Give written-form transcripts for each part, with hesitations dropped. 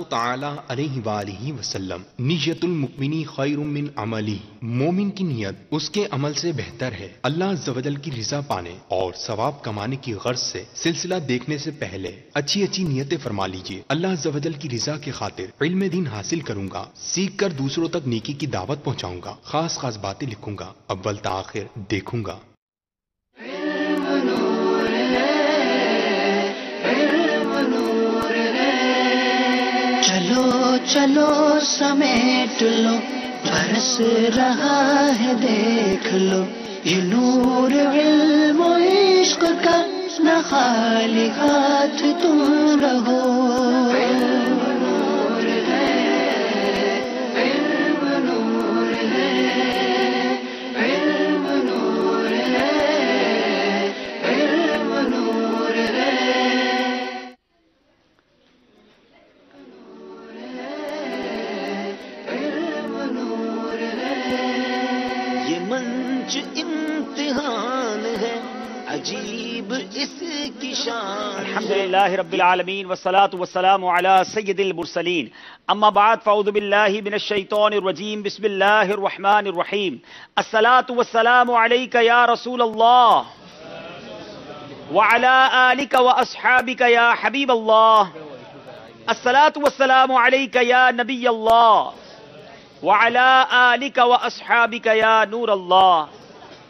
تعالی علیہ وآلہ وسلم نیت المؤمنی خیر من عملی، مومن کی نیت اس کے عمل سے بہتر ہے۔ اللہ عز و جل کی رضا پانے اور ثواب کمانے کی غرض سے سلسلہ دیکھنے سے پہلے اچھی اچھی نیتیں فرما لیجیے۔ اللہ عز و جل کی رضا کے خاطر علم دین حاصل کروں گا، سیکھ کر دوسروں تک نیکی کی دعوت پہنچاؤں گا، خاص خاص باتیں لکھوں گا، اول تا آخر دیکھوں گا۔ چلو چلو سمیٹ لو، برس رہا ہے دیکھ لو، یہ نور علم و عشق کا نہ خالی ہاتھ تم رہو۔ امتحان ہے عجیب اس کی شان۔ الحمدللہ رب العالمین والصلاة والسلام علی سید المرسلین، اما بعد فاعوذ باللہ من الشیطان الرجیم، بسم اللہ الرحمن الرحیم۔ الصلاة والسلام علیک یا رسول اللہ وعلی آلک واصحابک یا حبیب اللہ۔ الصلاة والسلام علیک یا نبی اللہ وعلی آلک واصحابک یا نور اللہ۔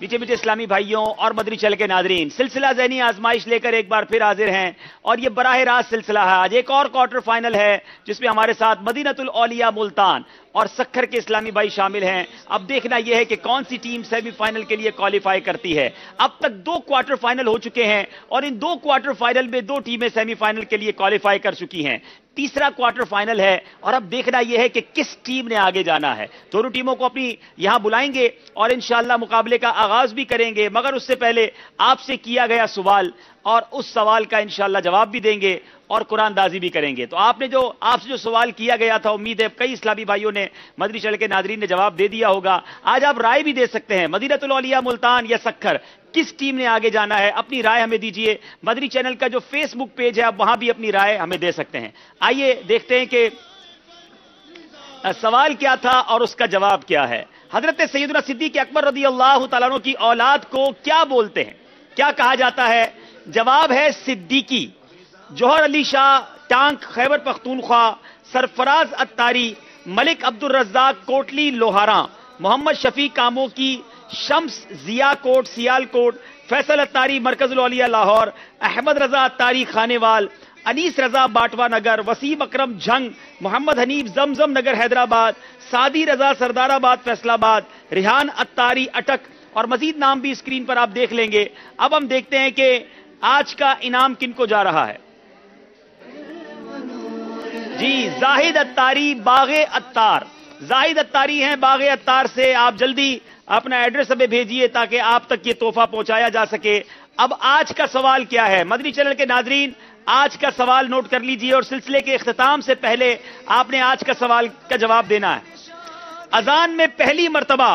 میٹھے میٹھے اسلامی بھائیوں اور مدنی چینل کے ناظرین، سلسلہ ذہنی آزمائش لے کر ایک بار پھر حاضر ہیں، اور یہ براہ راست سلسلہ ہے۔ آج ایک اور کوارٹر فائنل ہے جس میں ہمارے ساتھ مدینہ الاولیاء ملتان اور سکھر کے اسلامی بھائی شامل ہیں۔ اب دیکھنا یہ ہے کہ کون سی ٹیم سیمی فائنل کے لیے کوالیفائی کرتی ہے۔ اب تک 2 کوارٹر فائنل ہو چکے ہیں اور ان 2 کوارٹر فائنل میں 2 ٹیمیں سیمی فائنل کے لیے کوالیفائی کر چکی ہیں۔ تیسرا کوارٹر فائنل ہے اور اب دیکھنا یہ ہے کہ کس ٹیم نے آگے جانا ہے۔ دونوں ٹیموں کو اپنی یہاں بلائیں گے اور انشاءاللہ مقابلے کا آغاز بھی کریں گے، مگر اس سے پہلے آپ سے کیا گیا سوال اور اس سوال کا انشاءاللہ جواب بھی دیں گے اور قرآن دازی بھی کریں گے۔ تو آپ سے جو سوال کیا گیا تھا، امید ہے کئی اسلامی بھائیوں نے، مدنی چینل کے ناظرین نے جواب دے دیا ہوگا۔ آج آپ رائے بھی دے سکتے ہیں، مدینہ الاولیاء ملتان یا سکھر، کس ٹیم نے آگے جانا ہے، اپنی رائے ہمیں دیجئے۔ مدنی چینل کا جو فیس بک پیج ہے آپ وہاں بھی اپنی رائے ہمیں دے سکتے ہیں۔ آئیے دیکھتے ہیں کہ سوال کیا تھا اور اس کا جواب کیا ہے۔ حضرت سیدنا صدیق اکبر رضی اللہ تعالیٰ عنہ کی اولاد کو کیا بولتے ہیں، کیا کہا جاتا ہے؟ جواب ہے صدیقی۔ جوہر علی شاہ ٹانک خیبر پختونخوا، سرفراز اتاری، ملک عبد الرزاق کوٹلی لوہاراں، محمد شفیع کاموں کی شمس ضیاء کوٹ سیال کوٹ، فیصل اتاری مرکز الاولیاء لاہور، احمد رضا اتاری خانیوال، انیس رضا باٹوا نگر، وسیم اکرم جھنگ، محمد حنیف زمزم نگر حیدرآباد، سعدی رضا سردار آباد فیصل آباد، ریحان اتاری اٹک، اور مزید نام بھی اسکرین پر آپ دیکھ لیں گے۔ اب ہم دیکھتے ہیں کہ آج کا انعام کن کو جا رہا ہے۔ جی زاہد اتاری باغ اتار، زاہد اتاری ہیں باغ اتار سے۔ آپ جلدی اپنا ایڈریس ہمیں بھیجیے تاکہ آپ تک یہ تحفہ پہنچایا جا سکے۔ اب آج کا سوال کیا ہے؟ مدنی چینل کے ناظرین آج کا سوال نوٹ کر لیجئے اور سلسلے کے اختتام سے پہلے آپ نے آج کا سوال کا جواب دینا ہے۔ اذان میں پہلی مرتبہ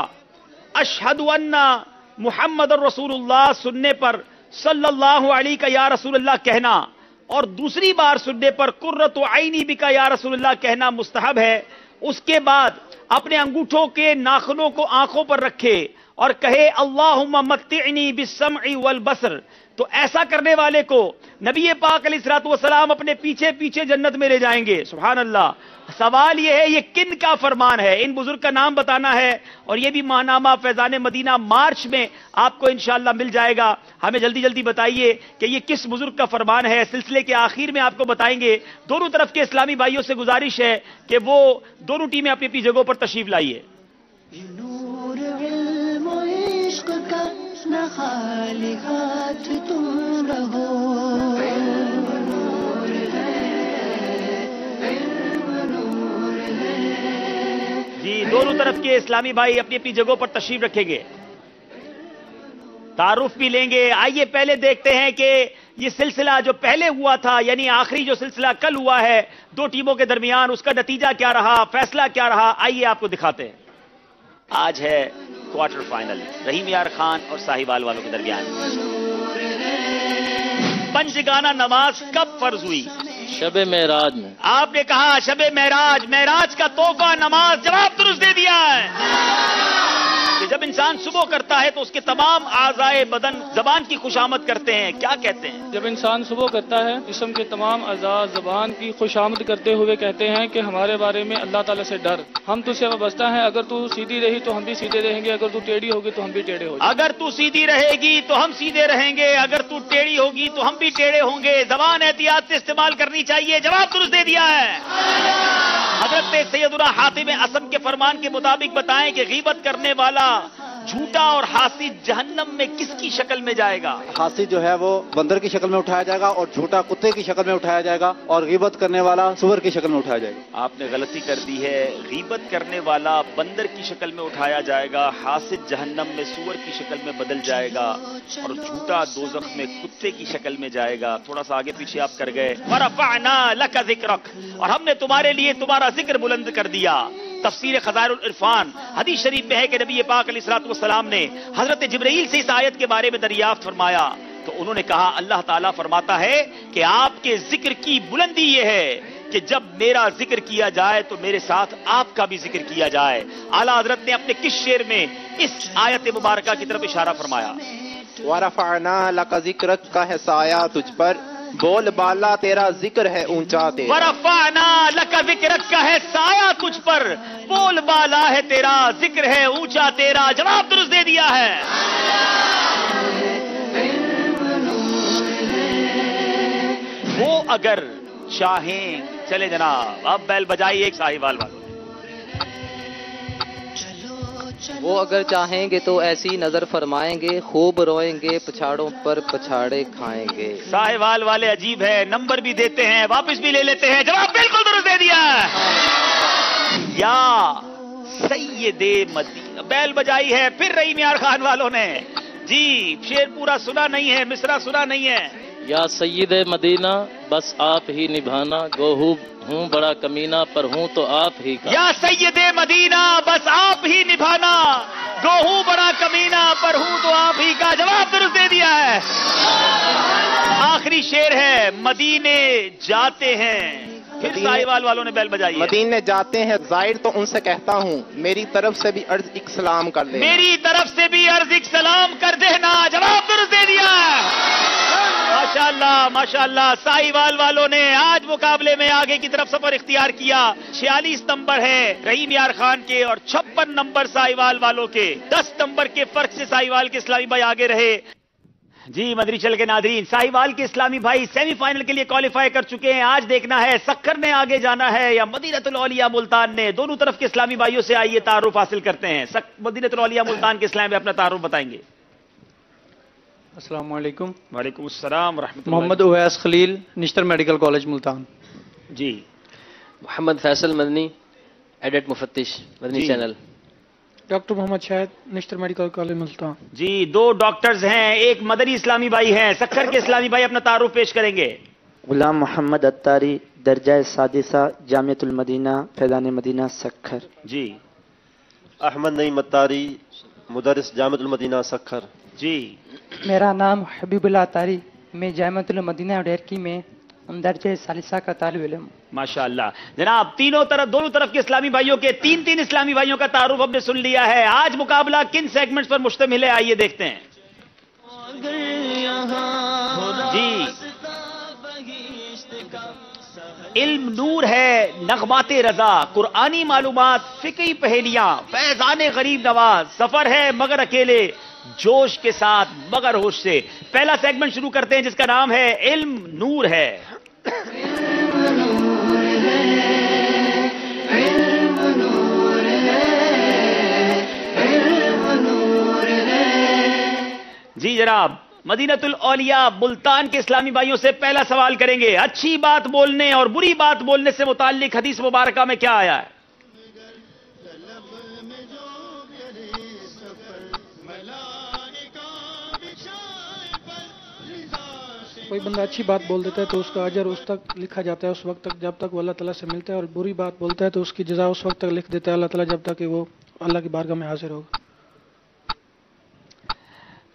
اشہد ان محمد الرسول اللہ سننے پر صلی اللہ علیہ یا رسول اللہ کہنا، اور دوسری بار سننے پر قرۃ عینی بک یا رسول اللہ کہنا مستحب ہے۔ اس کے بعد اپنے انگوٹھوں کے ناخنوں کو آنکھوں پر رکھے اور کہے اللہم متعنی بالسمع والبصر، تو ایسا کرنے والے کو نبی پاک علیہ الصلوۃ والسلام اپنے پیچھے پیچھے جنت میں لے جائیں گے۔ سبحان اللہ۔ سوال یہ ہے، یہ کن کا فرمان ہے؟ ان بزرگ کا نام بتانا ہے، اور یہ بھی ماہنامہ فیضان مدینہ مارچ میں آپ کو انشاءاللہ مل جائے گا۔ ہمیں جلدی جلدی بتائیے کہ یہ کس بزرگ کا فرمان ہے۔ سلسلے کے آخر میں آپ کو بتائیں گے۔ دونوں طرف کے اسلامی بھائیوں سے گزارش ہے کہ وہ دونوں ٹیمیں اپنی اپنی جگہوں پر تشریف لائیے۔ نور علم و عشق کا نہ خالی ہاتھ تم رہو۔ جی دونوں طرف کے اسلامی بھائی اپنی اپنی جگہوں پر تشریف رکھیں گے، تعارف بھی لیں گے۔ آئیے پہلے دیکھتے ہیں کہ یہ سلسلہ جو پہلے ہوا تھا، یعنی آخری جو سلسلہ کل ہوا ہے 2 ٹیموں کے درمیان، اس کا نتیجہ کیا رہا، فیصلہ کیا رہا، آئیے آپ کو دکھاتے ہیں۔ آج ہے کوارٹر فائنل رحیم یار خان اور ساہیوال والوں کے درمیان۔ پنج گانا نماز کب فرض ہوئی؟ شب معراج میں آپ نے کہا شب معراج، معراج کا تحفہ نماز، جواب درست دے دیا ہے کہ جب انسان صبح کرتا ہے تو اس کے تمام اعضائے بدن زبان کی خوشامد کرتے ہیں. کیا کہتے ہیں؟ جب انسان صبح کرتا ہے جسم کے تمام اعضاء زبان کی خوشامد کرتے ہوئے کہتے ہیں کہ ہمارے بارے میں اللہ تعالیٰ سے ڈر، ہم تجھ سے وابستہ ہیں، اگر تو سیدھی رہی تو ہم بھی سیدھے رہیں گے، اگر تو ٹیڑھی ہوگی تو ہم بھی ٹیڑھے ہو جائیں گے. اگر تو سیدھی رہے گی تو ہم سیدھے رہیں گے، اگر تو ٹیڑھی ہوگی تو ہم بھی ٹیڑھے ہوں گے. زبان احتیاط سے استعمال کرنی چاہیے. جواب درست دے دیا ہے. حضرت سیدنا حاتم اصم کے فرمان کے مطابق بتائیں کہ غیبت کرنے والا جھوٹا اور حاسد جہنم میں کس کی شکل میں جائے گا؟ حاسد جو ہے وہ بندر کی شکل میں اٹھایا جائے گا اور جھوٹا کتے کی شکل میں اٹھایا جائے گا اور غیبت کرنے والا سور کی شکل میں اٹھایا جائے گا. آپ نے غلطی کر دی ہے. غیبت کرنے والا بندر کی شکل میں اٹھایا جائے گا، حاسد جہنم میں سور کی شکل میں بدل جائے گا اور جھوٹا دوزخ میں کتے کی شکل میں جائے گا. تھوڑا سا آگے پیچھے آپ کر گئے. وَرَفَعْنَا لَكَ ذِكْرَكَ، اور ہم نے تمہارے لیے تمہارا ذکر بلند کر دیا. تفسیر خزائن العرفان حدیث شریف میں ہے کہ نبی پاک علیہ الصلوۃ والسلام نے حضرت جبرائیل سے اس آیت کے بارے میں دریافت فرمایا تو انہوں نے کہا اللہ تعالیٰ فرماتا ہے کہ آپ کے ذکر کی بلندی یہ ہے کہ جب میرا ذکر کیا جائے تو میرے ساتھ آپ کا بھی ذکر کیا جائے. اعلیٰ حضرت نے اپنے کس شعر میں اس آیت مبارکہ کی طرف اشارہ فرمایا؟ وَرَفَعْنَا لَكَ ذِكْرَكَ کا ہے سایہ تجھ پر، بول بالا تیرا ذکر ہے اونچا تیرا. وَرَفَعْنَا لَكَ ذِكْرَكَ کا ہے سایہ تجھ پر، بول بالا ہے تیرا، ذکر ہے اونچا تیرا. جواب درست دے دیا ہے. وہ اگر چاہیں، چلے جناب اب بیل بجائی ایک ساہیوال والوں. وہ اگر چاہیں گے تو ایسی نظر فرمائیں گے، خوب روئیں گے پچھاڑوں پر پچھاڑے کھائیں گے. ساہیوال والے عجیب ہے، نمبر بھی دیتے ہیں واپس بھی لے لیتے ہیں. جواب بالکل درست دے دیا ہے. یا سید مدینہ بیل بجائی ہے پھر رحیم یار خان والوں نے. جی شعر پورا سنا نہیں ہے، مصرع سنا نہیں ہے. یا سید مدینہ بس آپ ہی نبھانا، گو ہوں بڑا کمینہ پر ہوں تو آپ ہی کا. یا سید مدینہ بس آپ ہی نبھانا، گو ہوں بڑا کمینہ پر ہوں تو آپ ہی کا. جواب درست دے دیا ہے. آخری شعر ہے مدینے جاتے ہیں، پھر ساہیوال والوں نے بیل بجائی ہے. مدینے جاتے ہیں زائر تو ان سے کہتا ہوں میری طرف سے بھی عرض ایک سلام کر دے. میری طرف سے بھی عرض ایک سلام کر دینا. جواب درست دے دیا ہے. ماشاءاللہ ماشاءاللہ. ساہیوال والوں نے آج مقابلے میں آگے کی طرف سفر اختیار کیا. 46 نمبر ہے رحیم یار خان کے اور 56 نمبر ساہیوال والوں کے. 10 نمبر کے فرق سے ساہیوال کے اسلامی بھائی آگے رہے. جی مدری چل کے ناظرین، ساہیوال کے اسلامی بھائی سیمی فائنل کے لیے کوالیفائی کر چکے ہیں. آج دیکھنا ہے سکھر نے آگے جانا ہے یا مدینۃ الاولیاء ملتان نے. دونوں طرف کے اسلامی بھائیوں سے آئیے تعارف حاصل کرتے ہیں. مدینۃ الاولیاء ملتان کے اسلامی بھائی اپنا تعارف بتائیں گے. السلام علیکم. وعلیکم السلام ورحمۃ اللہ. محمد اویس خلیل، نشتر میڈیکل کالج ملتان. جی محمد فیصل مدنی، ایڈٹ مفتش مدنی جی. چینل. ڈاکٹر محمد شاہد، نشتر میڈیکل کالج ملتان. جی 2 ڈاکٹرز ہیں، ایک مدنی اسلامی بھائی ہیں. سکھر کے اسلامی بھائی اپنا تعارف پیش کریں گے. غلام محمد اتاری، درجہ سادسہ، جامعۃ المدینہ، فیضان مدینہ، سکھر. جی احمد نعیم اتاری، مدرس جامعۃ المدینہ سکھر. جی میرا نام حبیب اللہ اتاری، میں جامعۃ المدینہ ڈیرکی میں درجہ ثالثہ کا طالب علم. ماشاءاللہ جناب. دونوں طرف کے اسلامی بھائیوں کے 3 اسلامی بھائیوں کا تعارف ہم نے سن لیا ہے. آج مقابلہ کن سیگمنٹس پر مشتمل ہے آئیے دیکھتے ہیں. جی علم نور ہے، نغمات رضا، قرآنی معلومات، فقہی پہیلیاں، فیضان غریب نواز. سفر ہے مگر اکیلے، جوش کے ساتھ مگر ہوش سے. پہلا سیگمنٹ شروع کرتے ہیں جس کا نام ہے علم نور ہے. جی جناب مدینۃ الاولیاء ملتان کے اسلامی بھائیوں سے پہلا سوال کریں گے. اچھی بات بولنے اور بری بات بولنے سے متعلق حدیث مبارکہ میں کیا آیا ہے؟ کوئی بندہ اچھی بات بول دیتا ہے تو اس کا اجر اس تک لکھا جاتا ہے اس وقت تک جب تک وہ اللہ تعالیٰ سے ملتا ہے، اور بری بات بولتا ہے تو اس کی جزا اس وقت تک لکھ دیتا ہے اللہ تعالیٰ جب تک کہ وہ اللہ کی بارگاہ میں حاضر ہوگا.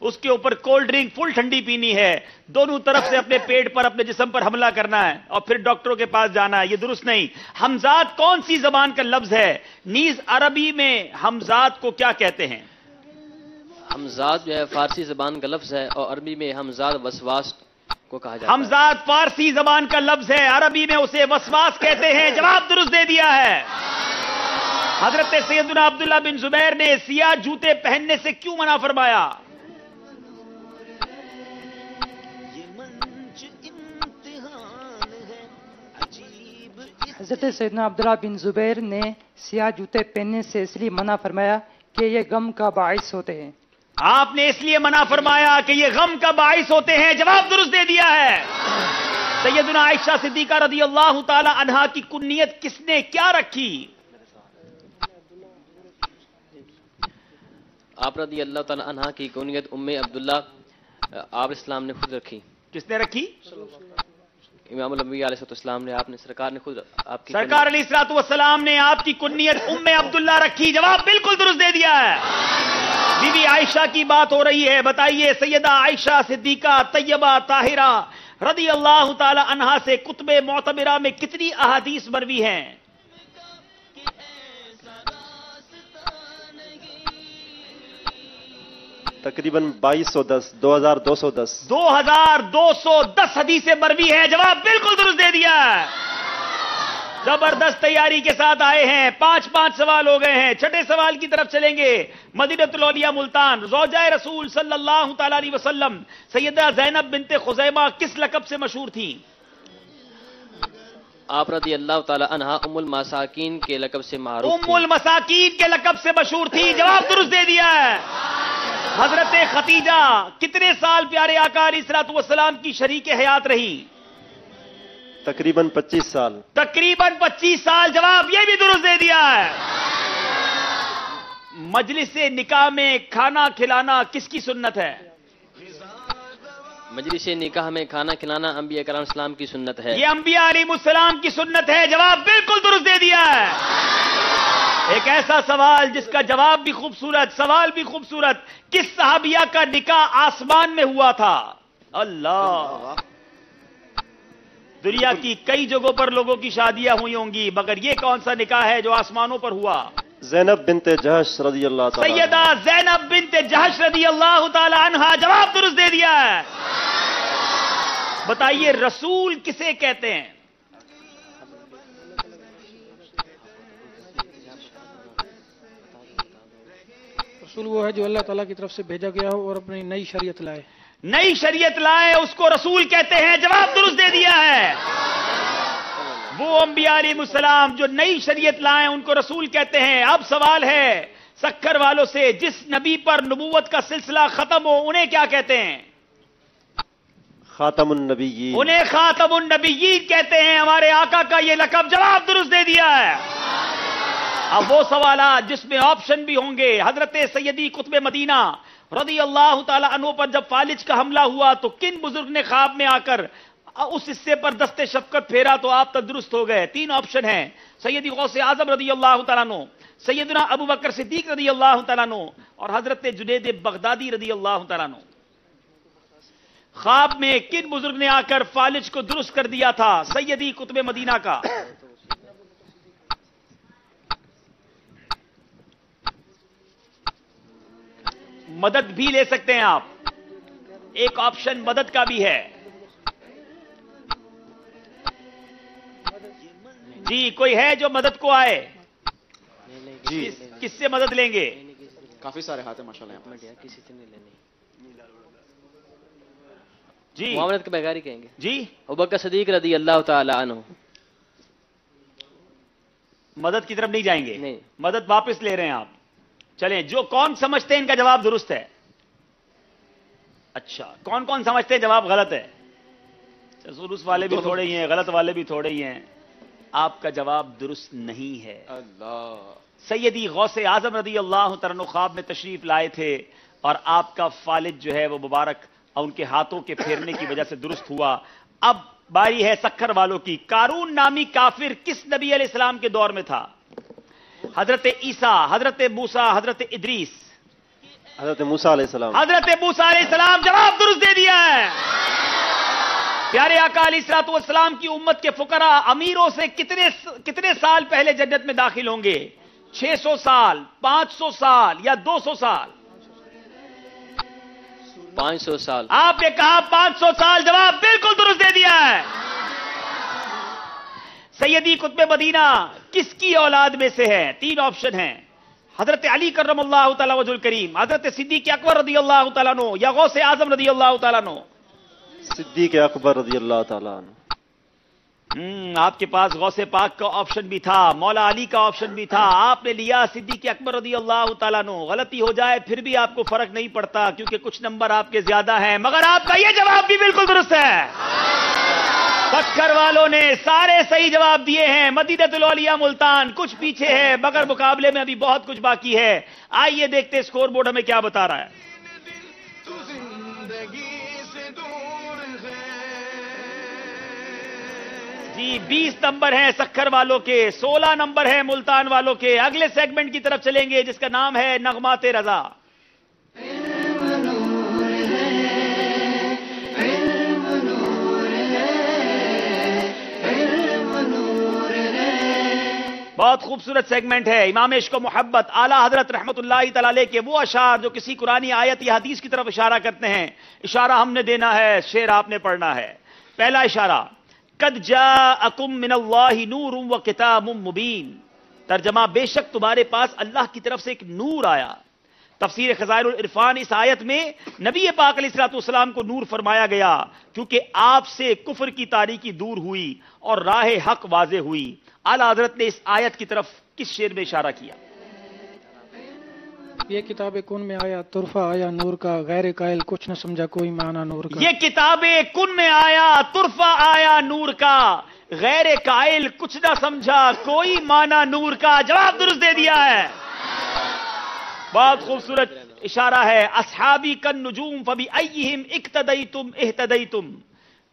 اس کے اوپر کولڈ ڈرنک فل ٹھنڈی پینی ہے، دونوں طرف سے اپنے پیٹ پر اپنے جسم پر حملہ کرنا ہے اور پھر ڈاکٹروں کے پاس جانا ہے، یہ درست نہیں۔ حمزات کون سی زبان کا لفظ ہے؟ نیز عربی میں حمزات کو کیا کہتے ہیں؟ حمزات جو ہے فارسی زبان کا لفظ ہے اور عربی میں حمزات وسواس کو کہا جاتا ہے۔ حمزات فارسی زبان کا لفظ ہے، عربی میں اسے وسواس کہتے ہیں، جواب درست دے دیا ہے۔ حضرت سیدنا عبداللہ بن زبیر نے سیاہ جوتے پہننے سے کیوں منع فرمایا؟ حضرت سیدنا عبداللہ بن زبیر نے سیاہ جوتے پہننے سے اس لیے منع فرمایا کہ یہ غم کا باعث ہوتے ہیں۔ آپ نے اس لیے منع فرمایا کہ یہ غم کا باعث ہوتے ہیں، جواب درست دے دیا ہے۔ سیدنا عائشہ صدیقہ رضی اللہ تعالی عنہا کی کنیت کس نے کیا رکھی؟ آپ رضی اللہ تعالی عنہا کی کنیت ام عبداللہ آپ اسلام نے خود رکھی۔ کس نے رکھی؟ امام الانبیاء علیہ السلام نے، آپ نے سرکار نے خود آپ کی سرکار علیہ الصلوۃ والسلام نے آپ کی کنیت ام عبداللہ رکھی، جواب بالکل درست دے دیا ہے۔ بی بی عائشہ کی بات ہو رہی ہے، بتائیے سیدہ عائشہ صدیقہ طیبہ طاہرہ رضی اللہ تعالی عنہا سے کتب معتبرہ میں کتنی احادیث مروی ہیں؟ تقریباً 2210 2210 2210 حدیثیں مروی ہیں، جواب بالکل درست دے دیا ہے۔ زبردست تیاری کے ساتھ آئے ہیں، 5 سوال ہو گئے ہیں، چھٹے سوال کی طرف چلیں گے۔ مدینۃ الاولیاء ملتان، زوجہ رسول صلی اللہ تعالی علیہ وسلم سیدہ زینب بنت خزیمہ کس لقب سے مشہور تھیں؟ آپ رضی اللہ تعالی عنہا ام المساکین کے لقب سے معروف ام المساکین کے لقب سے مشہور تھی، جواب درست دے دیا ہے۔ حضرت ختیجہ کتنے سال پیارے آقا علیہ الصلوۃ والسلام کی شریک حیات رہی؟ تقریباً 25 سال۔ تقریباً 25 سال، جواب یہ بھی درست دے دیا ہے۔ مجلس نکاح میں کھانا کھلانا کس کی سنت ہے؟ مجلس نکاح میں کھانا کھلانا انبیاء کرام اسلام کی سنت ہے۔ یہ انبیاء علیہ السلام کی سنت ہے، جواب بالکل درست دے دیا ہے۔ ایک ایسا سوال جس کا جواب بھی خوبصورت، سوال بھی خوبصورت، کس صحابیہ کا نکاح آسمان میں ہوا تھا؟ اللہ، دنیا کی کئی جگہوں پر لوگوں کی شادیاں ہوئی ہوں گی، مگر یہ کون سا نکاح ہے جو آسمانوں پر ہوا؟ زینب بنت جہش رضی اللہ تعالی عنہ۔ سیدہ زینب بنت جہش رضی اللہ تعالی عنہا، جواب درست دے دیا ہے۔ بتائیے رسول کسے کہتے ہیں؟ رسول وہ ہے جو اللہ تعالیٰ کی طرف سے بھیجا گیا ہو اور اپنی نئی شریعت لائے۔ نئی شریعت لائے اس کو رسول کہتے ہیں، جواب درست دے دیا ہے۔ وہ انبیاء علیہ السلام جو نئی شریعت لائیں ان کو رسول کہتے ہیں۔ اب سوال ہے سکر والوں سے، جس نبی پر نبوت کا سلسلہ ختم ہو انہیں کیا کہتے ہیں؟ خاتم النبیین۔ انہیں خاتم النبیین کہتے ہیں، ہمارے آقا کا یہ لقب، جواب درست دے دیا ہے۔ اب وہ سوالات جس میں آپشن بھی ہوں گے، حضرت سیدی قطب مدینہ رضی اللہ تعالی عنہ پر جب فالج کا حملہ ہوا تو کن بزرگ نے خواب میں آ کر اس حصے پر دست شفقت پھیرا تو آپ تندرست ہو گئے؟ 3 آپشن ہیں، سیدی غوث اعظم رضی اللہ تعالیٰ عنہ، سیدنا ابو بکر صدیق رضی اللہ تعالیٰ عنہ اور حضرت جنید بغدادی رضی اللہ تعالیٰ عنہ۔ خواب میں کن بزرگ نے آ کر فالج کو درست کر دیا تھا؟ سیدی قطب مدینہ کا۔ مدد بھی لے سکتے ہیں آپ، ایک آپشن مدد کا بھی ہے۔ جی کوئی ہے جو مدد کو آئے؟ جی کس سے مدد لیں گے؟ کافی سارے ہاتھ ہیں ماشاءاللہ، کسی سے نہیں لینی۔ جی معاملت کے بغیر ہی کہیں گے۔ جی ابوبکر صدیق رضی اللہ تعالی عنہ۔ مدد کی طرف نہیں جائیں گے؟ نہیں، مدد واپس لے رہے ہیں آپ۔ چلیں، جو کون سمجھتے ہیں ان کا جواب درست ہے؟ اچھا، کون سمجھتے ہیں جواب غلط ہے؟ درست والے بھی تھوڑے ہی ہیں، غلط والے بھی تھوڑے ہی ہیں۔ آپ کا جواب درست نہیں ہے۔ اللہ، سیدی غوث اعظم رضی اللہ تعالیٰ عنہ خواب میں تشریف لائے تھے اور آپ کا فالج جو ہے وہ مبارک اور ان کے ہاتھوں کے پھیرنے کی وجہ سے درست ہوا۔ اب باری ہے سکھر والوں کی۔ قارون نامی کافر کس نبی علیہ السلام کے دور میں تھا؟ حضرت عیسیٰ، حضرت موسیٰ، حضرت ادریس؟ حضرت موسیٰ علیہ السلام. حضرت موسیٰ علیہ السلام جواب درست دے دیا ہے. پیارے آقا علیہ الصلوۃ والسلام کی امت کے فقراء امیروں سے کتنے سال پہلے جنت میں داخل ہوں گے؟ 600 سال، 500 سال یا 200 سال؟ 500 سال. آپ نے کہا 500 سال. جواب بالکل درست دے دیا ہے. سیدی قطب مدینہ کس کی اولاد میں سے ہے؟ 3 آپشن ہیں. حضرت علی کرم اللہ تعالیٰ وجہ الکریم، حضرت صدیق اکبر رضی اللہ تعالیٰ عنہ، یا غوث اعظم رضی اللہ تعالیٰ عنہ؟ صدیق اکبر رضی اللہ تعالیٰ عنہ. آپ کے پاس غوث پاک کا آپشن بھی تھا، مولا علی کا آپشن بھی تھا، آپ نے لیا صدیق اکبر رضی اللہ تعالیٰ عنہ. غلطی ہو جائے پھر بھی آپ کو فرق نہیں پڑتا کیونکہ کچھ نمبر آپ کے زیادہ ہیں، مگر آپ کا یہ جواب بھی بالکل درست ہے. سکھر والوں نے سارے صحیح جواب دیے ہیں. مدینہ الاولیاء ملتان کچھ پیچھے ہے مگر مقابلے میں ابھی بہت کچھ باقی ہے. آئیے دیکھتے اسکور بورڈ ہمیں کیا بتا رہا ہے. جی 20 نمبر ہیں سکھر والوں کے، 16 نمبر ہیں ملتان والوں کے. اگلے سیگمنٹ کی طرف چلیں گے جس کا نام ہے نغمات رضا. بہت خوبصورت سیگمنٹ ہے. امام عشق و محبت اعلیٰ حضرت رحمت اللہ تعالی علیہ کے وہ اشعار جو کسی قرآنی آیت یا حدیث کی طرف اشارہ کرتے ہیں. اشارہ ہم نے دینا ہے، شعر آپ نے پڑھنا ہے. پہلا اشارہ، قد جاءکم من اللہ نور و کتاب مبین. ترجمہ، بے شک تمہارے پاس اللہ کی طرف سے ایک نور آیا. تفسیر خزائن العرفان، اس آیت میں نبی پاک علیہ الصلوۃ والسلام کو نور فرمایا گیا کیونکہ آپ سے کفر کی تاریکی دور ہوئی اور راہ حق واضح ہوئی. اعلیٰ حضرت نے اس آیت کی طرف کس شعر میں اشارہ کیا؟ یہ کتاب کن میں آیا طرفہ آیا نور کا، غیر قائل کچھ نہ سمجھا کوئی معنی نور کا. یہ کتاب کن میں آیا طرفہ آیا نور کا، غیر قائل کچھ نہ سمجھا کوئی معنی نور کا. جواب درست دے دیا ہے. بہت خوبصورت اشارہ ہے. اصحابی کن نجوم فبأیہم اقتدیتم اہتدیتم.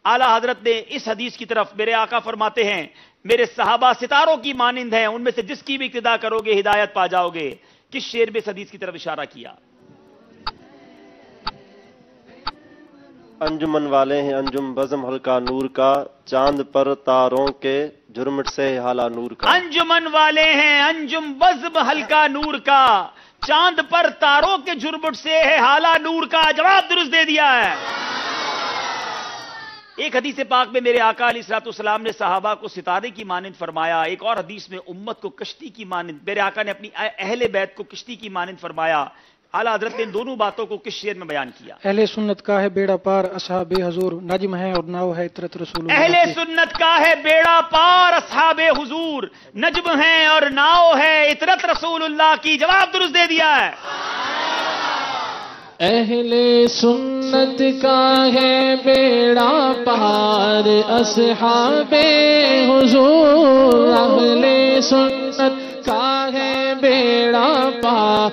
اعلیٰ حضرت نے اس حدیث کی طرف، میرے آقا فرماتے ہیں میرے صحابہ ستاروں کی مانند ہیں، ان میں سے جس کی بھی اقتدا کرو گے ہدایت پا جاؤ گے. کس شعر میں اس حدیث کی طرف اشارہ کیا؟ انجمن والے ہیں انجم بزم ہلکا نور کا، چاند پر تاروں کے جھرمٹ سے ہے حالہ نور کا. انجمن والے ہیں انجم بزم ہلکا نور کا، چاند پر تاروں کے جھرمٹ سے ہے حالہ نور کا. جواب درست دے دیا ہے. ایک حدیث پاک میں میرے آقا علیہ الصلوۃ والسلام نے صحابہ کو ستارے کی مانند فرمایا. ایک اور حدیث میں امت کو کشتی کی مانند. میرے آقا نے اپنی اہل بیت کو کشتی کی مانند فرمایا. اعلیٰ حضرت نے ان دونوں باتوں کو کس شعر میں بیان کیا؟ اہل سنت کا ہے بیڑا پار اصحاب حضور، نجم ہے اور ناؤ ہے اطرت رسول اللہ. اہل سنت کا ہے بیڑا پار اصحاب حضور، نجم ہے اور ناؤ ہے اطرت رسول اللہ کی. جواب درست دے دیا ہے. اہل سنت کا ہے بیڑا پار اصحاب حضور، اہل سنت کا ہے بیڑا پار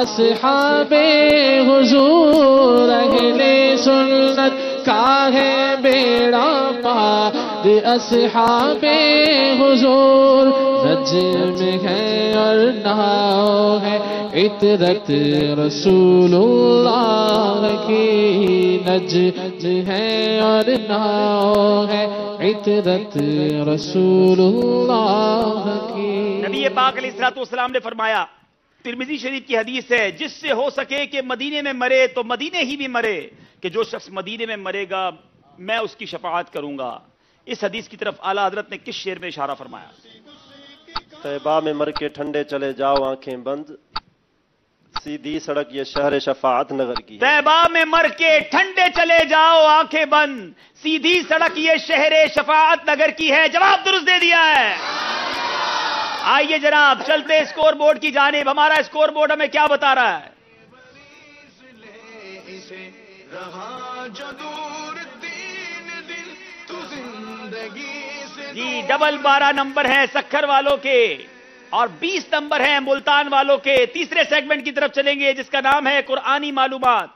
اصحاب حضور، اہل سنت کا ہے بیڑا پار اصحاب حضور. نجم ہے اور ناؤ ہے اطرت رسول اللہ کی، نجم ہے اور ناؤ ہے اطرت رسول اللہ کی. نبی پاک علیہ الصلوۃ والسلام نے فرمایا، ترمذی شریف کی حدیث ہے، جس سے ہو سکے کہ مدینے میں مرے تو مدینے ہی بھی مرے، کہ جو شخص مدینے میں مرے گا میں اس کی شفاعت کروں گا. اس حدیث کی طرف اعلیٰ حضرت نے کس شعر میں اشارہ فرمایا؟ طیبہ میں مر کے ٹھنڈے چلے جاؤ آنکھیں بند، سیدھی سڑک یہ شہر شفاعت نگر کی. طیبہ میں مر کے ٹھنڈے چلے جاؤ آنکھیں بند، سیدھی سڑک یہ شہر شفاعت نگر کی ہے. جواب درست دے دیا ہے. آئیے جناب چلتے اسکور بورڈ کی جانب. ہمارا اسکور بورڈ ہمیں کیا بتا رہا ہے؟ جی 12 نمبر ہیں سکھر والوں کے اور 20 نمبر ہیں ملتان والوں کے. تیسرے سیگمنٹ کی طرف چلیں گے جس کا نام ہے قرآنی معلومات.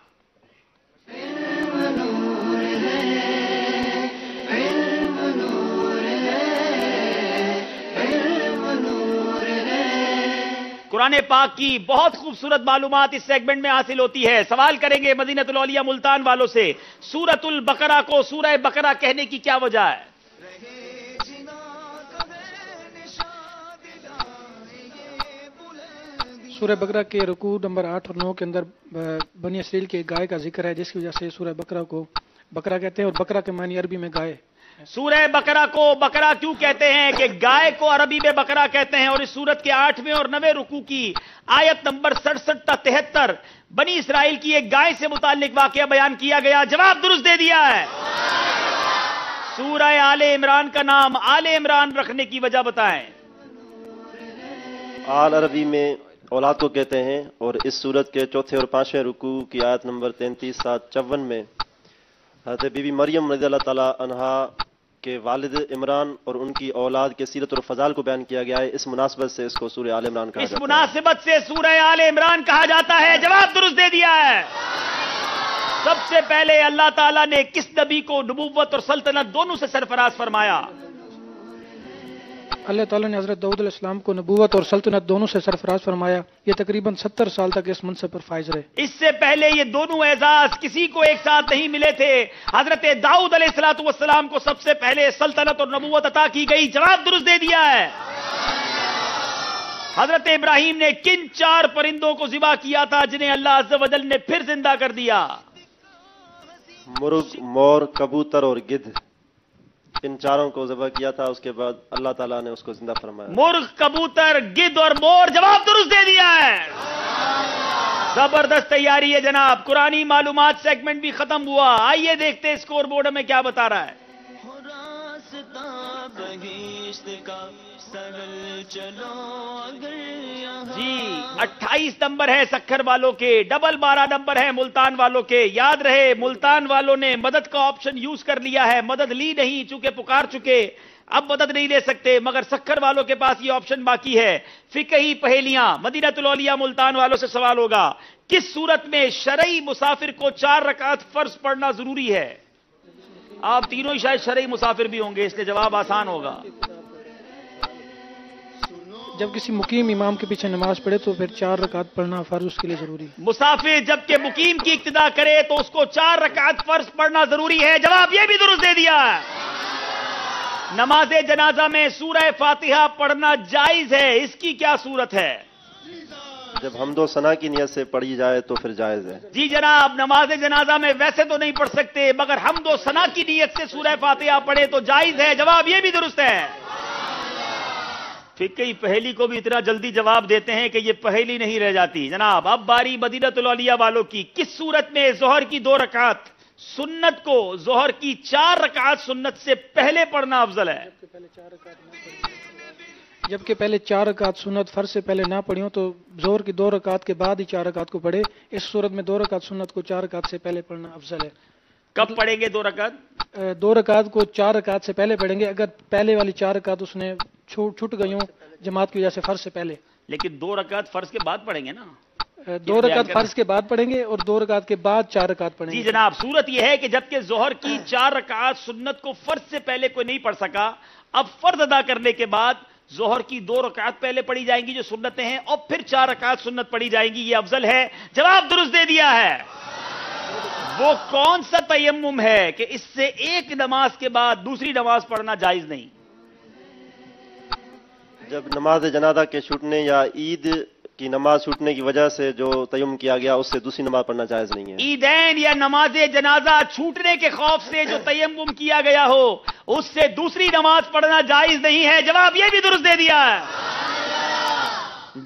قرآن پاک کی بہت خوبصورت معلومات اس سیگمنٹ میں حاصل ہوتی ہے. سوال کریں گے مدینہ الاولیاء ملتان والوں سے, سورۃ البقرہ کو سورہ بقرہ کہنے کی کیا وجہ ہے؟ سورہ بقرہ کے رکوع نمبر 8 اور 9 کے اندر بنی اسرائیل کے گائے کا ذکر ہے، جس کی وجہ سے سورہ بقرہ کو بقرہ کہتے ہیں، اور بقرہ کے معنی عربی میں گائے. سورہ بقرہ کو بقرہ کیوں کہتے ہیں کہ گائے کو عربی میں بقرہ کہتے ہیں، اور اس سورت کے 8ویں اور 9ویں رکوع کی آیت نمبر 67 تا 73 بنی اسرائیل کی ایک گائے سے متعلق واقعہ بیان کیا گیا. جواب درست دے دیا ہے. سورہ آل عمران کا نام آل عمران رکھنے کی وجہ بتائیں. آل عربی میں اولاد کو کہتے ہیں، اور اس سورت کے 4 اور 5ویں رکوع کی آیت نمبر 33-54 میں حضرت بی بی مریم رضی اللہ تعالی عنہا کے والد عمران اور ان کی اولاد کے سیرت اور فضائل کو بیان کیا گیا ہے. اس مناسبت سے اس کو سورہ آل عمران کہا جاتا ہے. اس مناسبت سے سورہ آل عمران کہا جاتا ہے. جواب درست دے دیا ہے. سب سے پہلے اللہ تعالیٰ نے کس نبی کو نبوت اور سلطنت دونوں سے سرفراز فرمایا؟ اللہ تعالیٰ نے حضرت داؤد علیہ السلام کو نبوت اور سلطنت دونوں سے سرفراز فرمایا. یہ تقریباً 70 سال تک اس منصب پر فائز رہے. اس سے پہلے یہ دونوں اعزاز کسی کو ایک ساتھ نہیں ملے تھے. حضرت داؤد علیہ السلام کو سب سے پہلے سلطنت اور نبوت عطا کی گئی. جواب درست دے دیا ہے. حضرت ابراہیم نے کن 4 پرندوں کو ذبح کیا تھا جنہیں اللہ عز و جل نے پھر زندہ کر دیا؟ مرغ، مور، کبوتر اور گدھ. ان 4 کو ذبح کیا تھا، اس کے بعد اللہ تعالیٰ نے اس کو زندہ فرمایا. مرغ، کبوتر، گدھ اور مور. جواب درست دے دیا ہے. زبردست تیاری ہے جناب. قرآنی معلومات سیگمنٹ بھی ختم ہوا. آئیے دیکھتے اسکور بورڈ میں کیا بتا رہا ہے. جی 28 نمبر ہے سکھر والوں کے، ڈبل 12 نمبر ہے ملتان والوں کے. یاد رہے ملتان والوں نے مدد کا آپشن یوز کر لیا ہے، مدد لی نہیں چونکہ پکار چکے، اب مدد نہیں لے سکتے، مگر سکھر والوں کے پاس یہ آپشن باقی ہے. فقہی پہیلیاں مدینہ الاولیاء ملتان والوں سے سوال ہوگا. کس صورت میں شرعی مسافر کو 4 رکعت فرض پڑھنا ضروری ہے؟ آپ تینوں ہی شاید شرعی مسافر بھی ہوں گے، اس لیے جواب آسان ہوگا. جب کسی مقیم امام کے پیچھے نماز پڑھے تو پھر 4 رکعت پڑھنا فرض اس کے لیے ضروری ہے. مسافر جبکہ مقیم کی اقتدا کرے تو اس کو 4 رکعت فرض پڑھنا ضروری ہے. جواب یہ بھی درست دے دیا ہے. نماز جنازہ میں سورہ فاتحہ پڑھنا جائز ہے، اس کی کیا صورت ہے؟ جب حمد و ثنا کی نیت سے پڑھی جائے تو پھر جائز ہے. جی جناب، نماز جنازہ میں ویسے تو نہیں پڑھ سکتے، مگر حمد و ثنا کی نیت سے سورہ فاتحہ پڑھے تو جائز ہے. جواب یہ بھی درست ہے. فقہی پہیلی کو بھی اتنا جلدی جواب دیتے ہیں کہ یہ پہیلی نہیں رہ جاتی. جناب اب باری مدینہ الاولیاء والوں کی. کس صورت میں ظہر کی 2 رکعت سنت کو ظہر کی 4 رکعت سنت سے پہلے پڑھنا افضل ہے؟ جبکہ پہلے 4 رکعت سنت فرض سے پہلے نہ پڑھی ہوں تو ظہر کی 2 رکعت کے بعد ہی 4 رکعت کو پڑھے. اس صورت میں 2 رکعت سنت کو 4 رکعت سے پہلے پڑھنا افضل ہے. کب پڑھیں گے 2 رکعت؟ 2 رکعت کو 4 رکعت سے پہلے پڑھیں گے. اگر پہلے والی 4 رکعت اس نے چھوٹ گئی ہوں جماعت کی وجہ سے فرض سے پہلے. لیکن 2 رکعت فرض کے بعد پڑھیں گے نا. 2 رکعت فرض کے بعد پڑھیں گے اور 2 رکعت کے بعد 4 رکعت پڑھیں گے. جی جناب، صورت یہ ہے کہ جبکہ ظہر کی 4 رکعت سنت کو فرض سے پہلے کوئی نہیں پڑھ سکا، اب فرض ادا کرنے کے بعد ظہر کی 2 رکعت پہلے پڑھی جائیں گی جو سنتیں ہیں، اور پھر 4 رکعت سنت پڑھی جائیں گی. یہ افضل ہے. جواب درست دے دیا ہے. وہ کون سا تیمم ہے کہ اس سے ایک نماز کے بعد دوسری نماز پڑھنا جائز نہیں؟ جب نماز جنازہ کے چھوٹنے یا عید کی نماز چھوٹنے کی وجہ سے جو تیمم کیا گیا اس سے دوسری نماز پڑھنا جائز نہیں ہے. عیدین یا نماز جنازہ چھوٹنے کے خوف سے جو تیمم کیا گیا ہو اس سے دوسری نماز پڑھنا جائز نہیں ہے. جواب یہ بھی درست دے دیا ہے.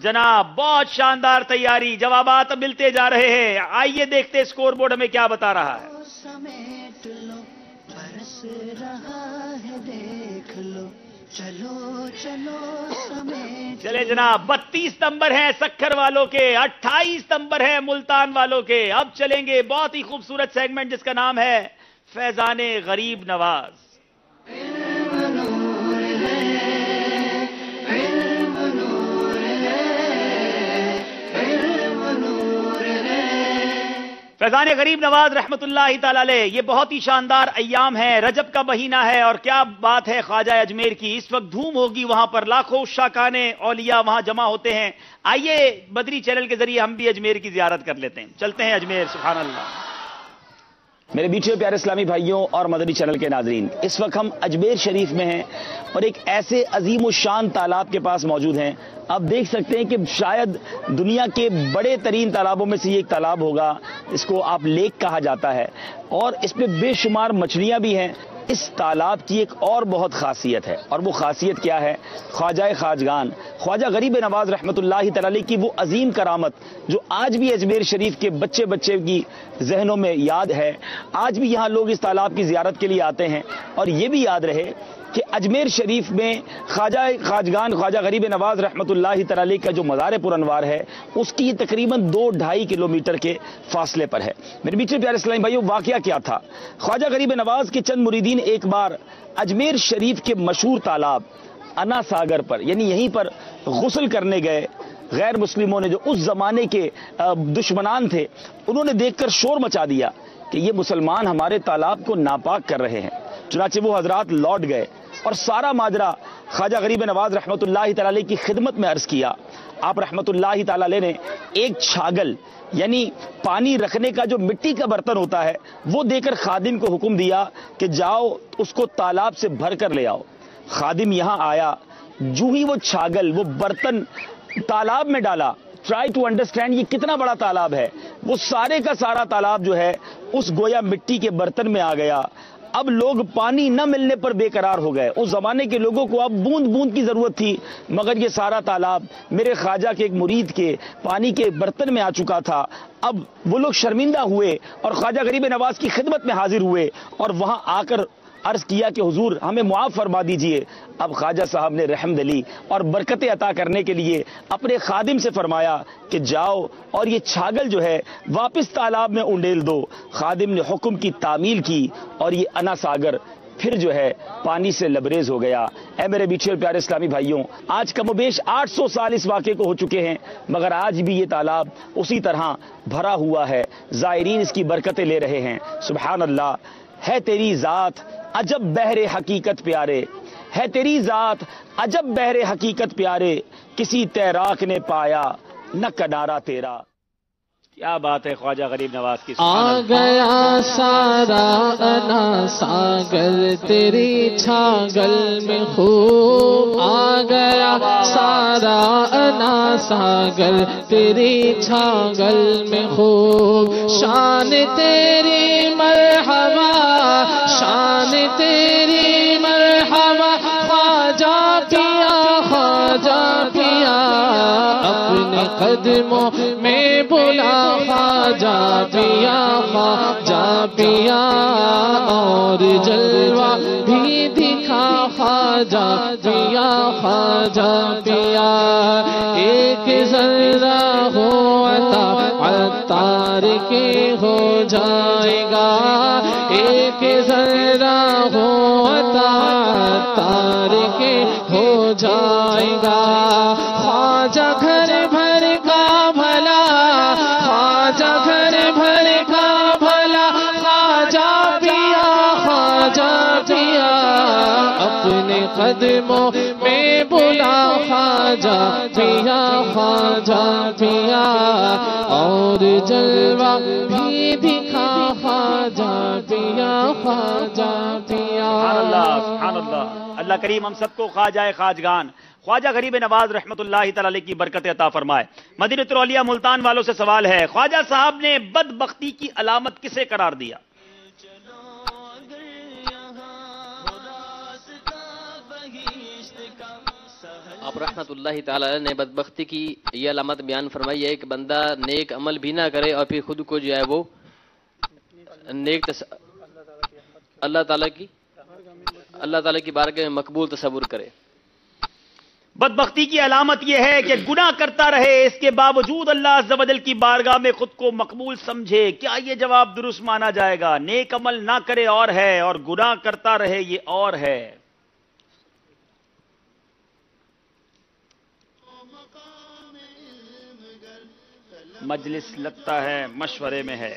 جناب بہت شاندار تیاری، جوابات ملتے جا رہے ہیں. آئیے دیکھتے اسکور بورڈ ہمیں کیا بتا رہا ہے. چلے جناب، 32 نمبر ہیں سکھر والوں کے، 28 نمبر ہیں ملتان والوں کے. اب چلیں گے بہت ہی خوبصورت سیگمنٹ جس کا نام ہے فیضان غریب نواز. فیضان غریب نواز رحمت اللہ تعالی علیہ، یہ بہت ہی شاندار ایام ہے، رجب کا مہینہ ہے، اور کیا بات ہے خواجہ اجمیر کی، اس وقت دھوم ہوگی وہاں پر، لاکھوں شاکان اولیاء وہاں جمع ہوتے ہیں۔ آئیے بدری چینل کے ذریعے ہم بھی اجمیر کی زیارت کر لیتے ہیں، چلتے ہیں اجمیر۔ سبحان اللہ۔ میرے بیچے پیارے اسلامی بھائیوں اور مدنی چینل کے ناظرین، اس وقت ہم اجمیر شریف میں ہیں اور ایک ایسے عظیم الشان تالاب کے پاس موجود ہیں۔ آپ دیکھ سکتے ہیں کہ شاید دنیا کے بڑے ترین تالابوں میں سے یہ ایک تالاب ہوگا، اس کو آپ لیک کہا جاتا ہے، اور اس میں بے شمار مچھلیاں بھی ہیں۔ اس تالاب کی ایک اور بہت خاصیت ہے، اور وہ خاصیت کیا ہے؟ خواجہ خواجگان خواجہ غریب نواز رحمت اللہ تعالی کی وہ عظیم کرامت جو آج بھی اجمیر شریف کے بچے بچے کی ذہنوں میں یاد ہے۔ آج بھی یہاں لوگ اس تالاب کی زیارت کے لیے آتے ہیں، اور یہ بھی یاد رہے کہ اجمیر شریف میں خواجہ خواجگان خواجہ غریب نواز رحمت اللہ تعالی کا جو مزار پر انوار ہے، اس کی تقریباً 2-2.5 کلومیٹر کے فاصلے پر ہے۔ میرے بیچے پیارے اسلامی بھائیوں، واقعہ کیا تھا؟ خواجہ غریب نواز کے چند مریدین ایک بار اجمیر شریف کے مشہور تالاب انا ساگر پر، یعنی یہیں پر غسل کرنے گئے۔ غیر مسلموں نے جو اس زمانے کے دشمنان تھے، انہوں نے دیکھ کر شور مچا دیا کہ یہ مسلمان ہمارے تالاب کو ناپاک کر رہے ہیں۔ چنانچہ وہ حضرات لوٹ گئے اور سارا ماجرا خواجہ غریب نواز رحمت اللہ تعالی کی خدمت میں عرض کیا۔ آپ رحمت اللہ تعالی نے ایک چھاگل، یعنی پانی رکھنے کا جو مٹی کا برتن ہوتا ہے، وہ دے کر خادم کو حکم دیا کہ جاؤ اس کو تالاب سے بھر کر لے آؤ۔ خادم یہاں آیا، جو ہی وہ چھاگل، وہ برتن تالاب میں ڈالا، ٹرائی ٹو انڈرسٹینڈ یہ کتنا بڑا تالاب ہے، وہ سارے کا سارا تالاب جو ہے اس گویا مٹی کے برتن میں آ گیا۔ اب لوگ پانی نہ ملنے پر بے قرار ہو گئے۔ اس زمانے کے لوگوں کو اب بوند بوند کی ضرورت تھی، مگر یہ سارا تالاب میرے خواجہ کے ایک مرید کے پانی کے برتن میں آ چکا تھا۔ اب وہ لوگ شرمندہ ہوئے اور خواجہ غریب نواز کی خدمت میں حاضر ہوئے، اور وہاں آ کر عرض کیا کہ حضور ہمیں معاف فرما دیجئے۔ اب خواجہ صاحب نے رحم دلی اور برکتیں عطا کرنے کے لیے اپنے خادم سے فرمایا کہ جاؤ اور یہ چھاگل جو ہے واپس تالاب میں انڈیل دو۔ خادم نے حکم کی تعمیل کی اور یہ انا ساگر پھر جو ہے پانی سے لبریز ہو گیا۔ اے میرے بیچے پیارے اسلامی بھائیوں، آج کم و بیش 800 سال اس واقعے کو ہو چکے ہیں، مگر آج بھی یہ تالاب اسی طرح بھرا ہوا ہے، زائرین اس کی برکتیں لے رہے ہیں۔ سبحان اللہ۔ ہے تیری ذات عجب بحر حقیقت پیارے، ہے تیری ذات عجب بحر حقیقت پیارے، کسی تیراک نے پایا نہ کنارہ تیرا۔ کیا بات ہے خواجہ غریب نواز کی۔ آ گیا سارا انا ساگر تیری چھاگل میں خوب، آ گیا سارا انا ساگر تیری چھاگل میں خوب، شان تیری مرحبا، شان تیری مرحبا، خواجہ پیا خواجہ پیا، اپنے قدموں میں بلا خواجہ پیا خواجہ پیا، اور جلوہ بھی دکھا خواجہ پیا خواجہ پیا، ایک ذرہ ہو عطا عطار کے ہو جائے گا، ایک ذرہ ہو عطا عطار کے ہو جائے گا، خواجہ گھر بھر کا بھلا، خواجہ گھر بھر کا بھلا، خواجہ پیا خواجہ پیا، اپنے قدموں میں بلا خواجہ پیا خواجہ پیا، اور جلوہ بھی دکھا خواجہ پیا خواجہ پیا۔ سبحان اللہ سبحان اللہ۔ اللہ کریم ہم سب کو خواجہ خواجگان خواجہ غریب نواز رحمت اللہ تعالی کی برکت عطا فرمائے۔ مدینہ الاولیاء ملتان والوں سے سوال ہے، خواجہ صاحب نے بدبختی کی علامت کسے قرار دیا؟ آپ رحمت اللہ تعالی نے بدبختی کی یہ علامت بیان فرمائی ہے کہ بندہ نیک عمل بھی نہ کرے اور پھر خود کو جو ہے وہ نیک اللہ تعالیٰ کی بارگاہ میں مقبول تصور کرے۔ بدبختی کی علامت یہ ہے کہ گناہ کرتا رہے، اس کے باوجود اللہ عز و جل کی بارگاہ میں خود کو مقبول سمجھے۔ کیا یہ جواب درست مانا جائے گا؟ نیک عمل نہ کرے اور ہے، اور گناہ کرتا رہے یہ اور ہے۔ مجلس لگتا ہے مشورے میں ہے۔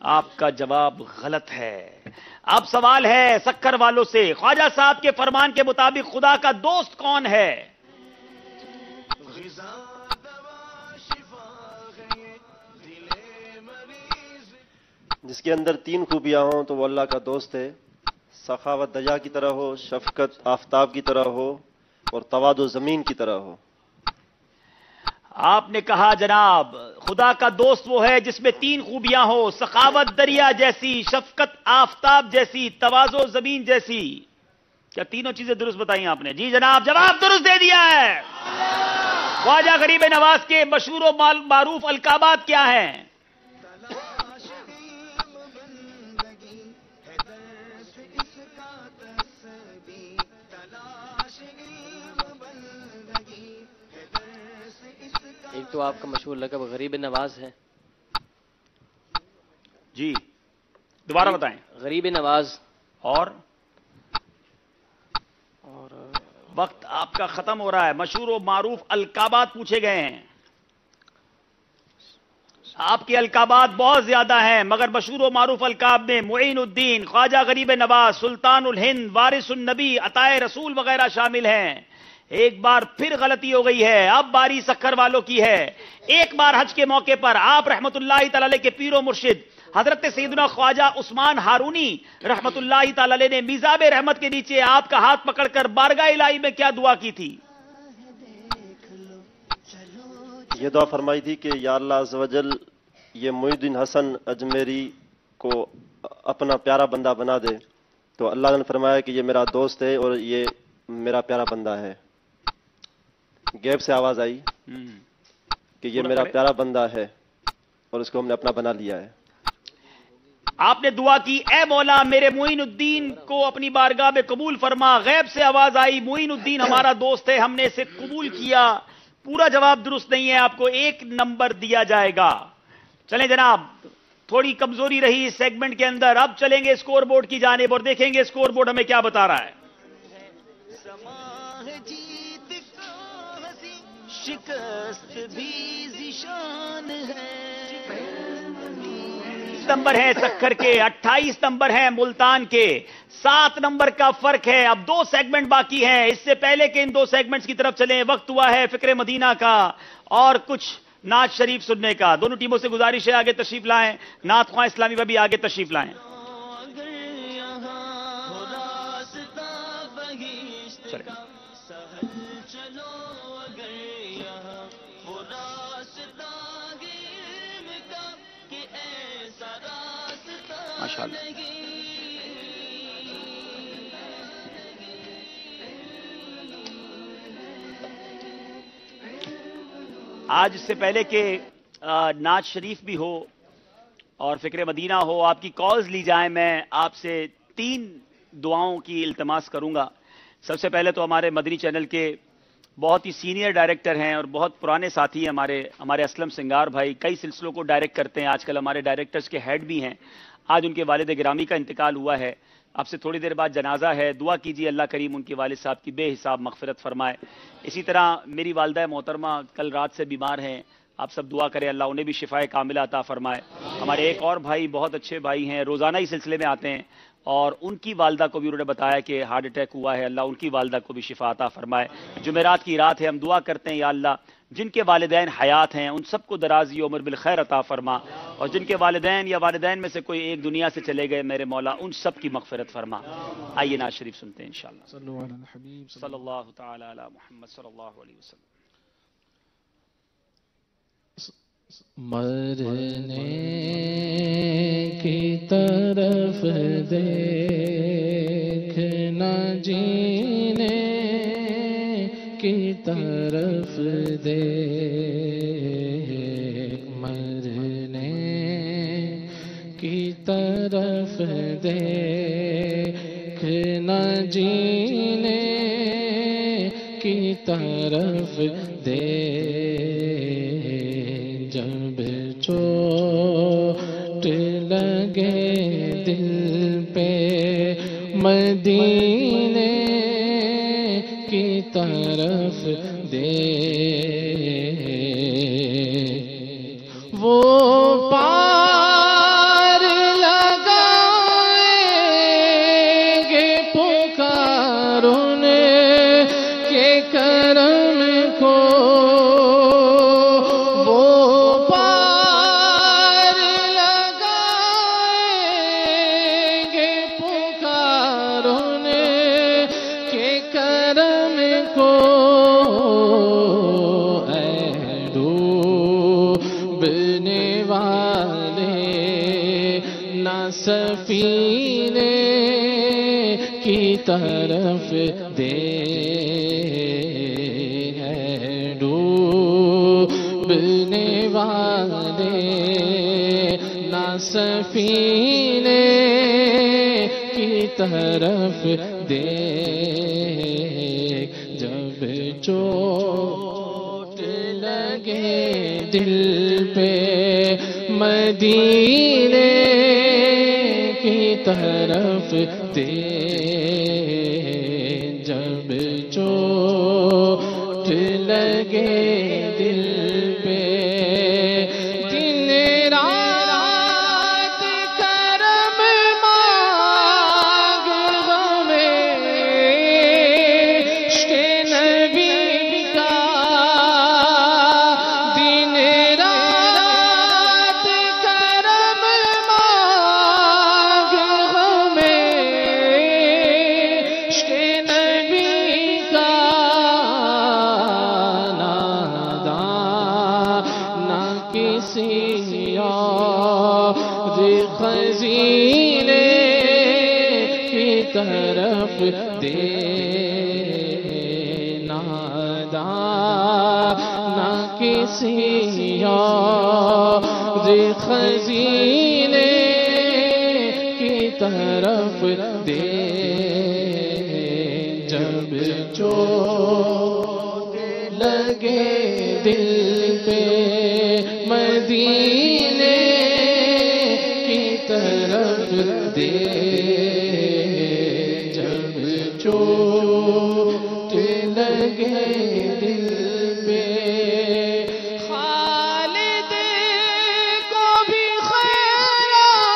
آپ کا جواب غلط ہے. اب سوال ہے سکر والوں سے، خواجہ صاحب کے فرمان کے مطابق خدا کا دوست کون ہے؟ جس کے اندر 3 خوبیاں ہوں تو وہ اللہ کا دوست ہے. سخاوت دریا کی طرح ہو، شفقت آفتاب کی طرح ہو، اور تواضع زمین کی طرح ہو. آپ نے کہا جناب خدا کا دوست وہ ہے جس میں 3 خوبیاں ہو، سخاوت دریا جیسی، شفقت آفتاب جیسی، تواضع زمین جیسی. کیا تینوں چیزیں درست بتائیں آپ نے؟ جی جناب، جواب درست دے دیا ہے. خواجہ غریب نواز کے مشہور و معروف القابات کیا ہیں؟ ایک تو آپ کا مشہور لقب غریب نواز ہے. جی دوبارہ بتائیں. غریب نواز. اور وقت آپ کا ختم ہو رہا ہے. مشہور و معروف القابات پوچھے گئے ہیں. آپ کے القابات بہت زیادہ ہیں، مگر مشہور و معروف القاب میں معین الدین، خواجہ غریب نواز، سلطان الہند، وارث النبی، عطائے رسول وغیرہ شامل ہیں. ایک بار پھر غلطی ہو گئی ہے. اب باری سکر والوں کی ہے. ایک بار حج کے موقع پر آپ رحمت اللہ تعالی علیہ کے پیر و مرشد حضرت سیدنا خواجہ عثمان ہارونی رحمت اللہ تعالی علیہ نے میزاب رحمت کے نیچے آپ کا ہاتھ پکڑ کر بارگاہ الہی میں کیا دعا کی تھی؟ یہ دعا فرمائی تھی کہ یا اللہ عز و جل یہ معین الدین حسن اجمیری کو اپنا پیارا بندہ بنا دے. تو اللہ نے فرمایا کہ یہ میرا دوست ہے اور یہ میرا پیارا بندہ ہے. غیب سے آواز آئی کہ یہ میرا پیارا بندہ ہے اور اس کو ہم نے اپنا بنا لیا ہے. آپ نے دعا کی اے مولا میرے معین الدین کو اپنی بارگاہ میں قبول فرما. غیب سے آواز آئی معین الدین ہمارا دوست ہے، ہم نے اسے قبول کیا. پورا جواب درست نہیں ہے، آپ کو 1 نمبر دیا جائے گا. چلیں جناب، تھوڑی کمزوری رہی اس سیگمنٹ کے اندر. اب چلیں گے اسکور بورڈ کی جانب اور دیکھیں گے اسکور بورڈ ہمیں کیا بتا رہا ہے. شکست بھی ذیشان ہے. نمبر ہے سکر کے، 28 نمبر ہیں ملتان کے، 7 نمبر کا فرق ہے. اب 2 سیگمنٹ باقی ہیں. اس سے پہلے کہ ان 2 سیگمنٹس کی طرف چلیں، وقت ہوا ہے فکر مدینہ کا اور کچھ نعت شریف سننے کا. دونوں ٹیموں سے گزارش ہے آگے تشریف لائیں. نعت خواں اسلامی میں بھی آگے تشریف لائیں. ماشاءاللہ. آج اس سے پہلے کہ نعت شریف بھی ہو اور فکر مدینہ ہو، آپ کی کالز لی جائیں، میں آپ سے 3 دعاؤں کی التماس کروں گا. سب سے پہلے تو ہمارے مدنی چینل کے بہت ہی سینئر ڈائریکٹر ہیں اور بہت پرانے ساتھی ہیں ہمارے اسلم سنگار بھائی، کئی سلسلوں کو ڈائریکٹ کرتے ہیں، آج کل ہمارے ڈائریکٹرز کے ہیڈ بھی ہیں. آج ان کے والد گرامی کا انتقال ہوا ہے. اب سے تھوڑی دیر بعد جنازہ ہے. دعا کیجیے اللہ کریم ان کے والد صاحب کی بے حساب مغفرت فرمائے. اسی طرح میری والدہ محترمہ کل رات سے بیمار ہیں، آپ سب دعا کریں اللہ انہیں بھی شفائے کاملہ عطا فرمائے. ہمارے ایک اور بھائی بہت اچھے بھائی ہیں، روزانہ ہی سلسلے میں آتے ہیں اور ان کی والدہ کو بھی انہوں نے بتایا کہ ہارٹ اٹیک ہوا ہے، اللہ ان کی والدہ کو بھی شفا عطا فرمائے. جمعرات کی رات ہے، ہم دعا کرتے ہیں یا اللہ جن کے والدین حیات ہیں ان سب کو درازی عمر بالخیر عطا فرما، اور جن کے والدین یا والدین میں سے کوئی ایک دنیا سے چلے گئے میرے مولا ان سب کی مغفرت فرما. آئیے نعت شریف سنتے ہیں انشاءاللہ. صلی اللہ تعالی علی محمد صلی اللہ علیہ وسلم. مرنے کی طرف دیکھ نہ جینے کی طرف دیکھ، مرنے کی طرف دیکھ نہ جینے کی طرف دیکھ، جب چوٹ لگے دل پہ مدینے کی طرف دیکھ، وہ پار کرم کو وہ پار لگائیں گے، پکاروں نے کہ کرم کو اے ڈوبنے والے نہ سفینے کی طرف دے، ڈوبنے والے نہ سفینے کی طرف دے، جب چوٹ لگے دل پہ مدینے کی طرف دے، جب چوٹ لگے دل پہ دن رات کرم مانگ ہمیں، عشق نبی کا دن رات کرم مانگ ہمیں، عشق نبی کا نادان نہ کسی اور خزینے کی طرف دے، نادان نہ کسی اور خزینے کی طرف دے، جب چوٹ لگے دل پہ مدینے کی طرف دے، جب چوٹ لگے دل پہ خالد کو بھی خیرات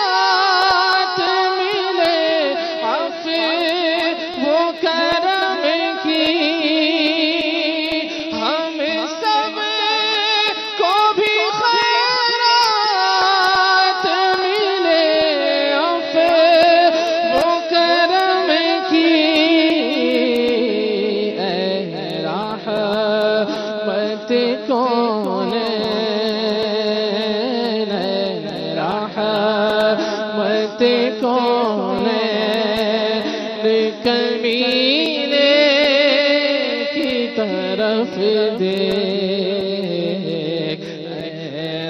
ملے، عفو وہ کرم کی، ہم سب کو بھی خیرات ملے، عفو وہ کرم کی، اے رحمت کونین، اے رحمت کونین، کمینے کی طرف دے، اے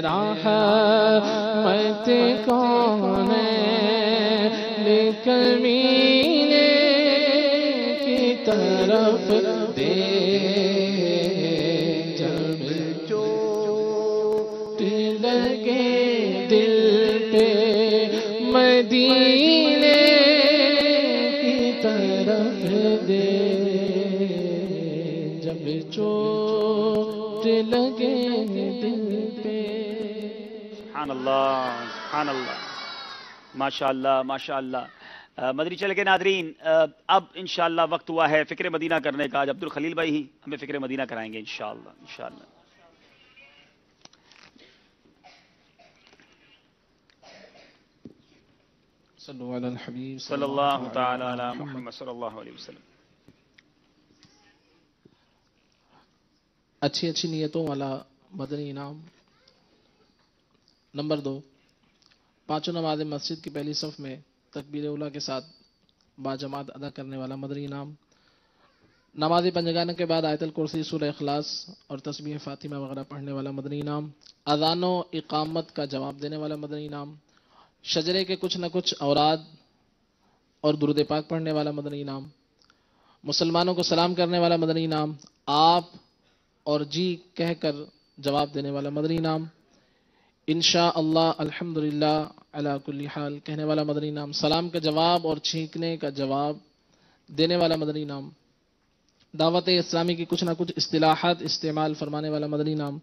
رحمت کونین، کمینے کی طرف دے، جب چوٹ لگے دل پہ مدینے کی طرف دے، جب چوٹ لگے دل پہ۔ سبحان اللہ، سبحان اللہ، ماشاء اللہ، ماشاء اللہ۔ مدنی چینل کے ناظرین، اب انشاءاللہ وقت ہوا ہے فکر مدینہ کرنے کا۔ آج عبد الخلیل بھائی ہی ہمیں فکر مدینہ کرائیں گے انشاءاللہ، انشاءاللہ۔ صلو علی الحبیب صلی اللہ تعالی علی محمد صلی اللہ علیہ وسلم۔ اچھی اچھی نیتوں والا مدنی انعام۔ نمبر 2، پانچوں نماز مسجد کی پہلی صف میں تکبیر اولیٰ کے ساتھ باجماعت ادا کرنے والا مدنی انعام۔ نماز پنجگانہ کے بعد آیت الکرسی، سورہ اخلاص اور تسبیح فاطمہ وغیرہ پڑھنے والا مدنی انعام۔ اذان و اقامت کا جواب دینے والا مدنی انعام۔ شجرے کے کچھ نہ کچھ اوراد اور درود پاک پڑھنے والا مدنی انعام۔ مسلمانوں کو سلام کرنے والا مدنی انعام۔ آپ اور جی کہہ کر جواب دینے والا مدنی انعام۔ انشاءاللہ الحمدللہ علی کل حال کہنے والا مدنی انعام۔ سلام کا جواب اور چھینکنے کا جواب دینے والا مدنی انعام۔ دعوت اسلامی کی کچھ نہ کچھ اصطلاحات استعمال فرمانے والا مدنی انعام۔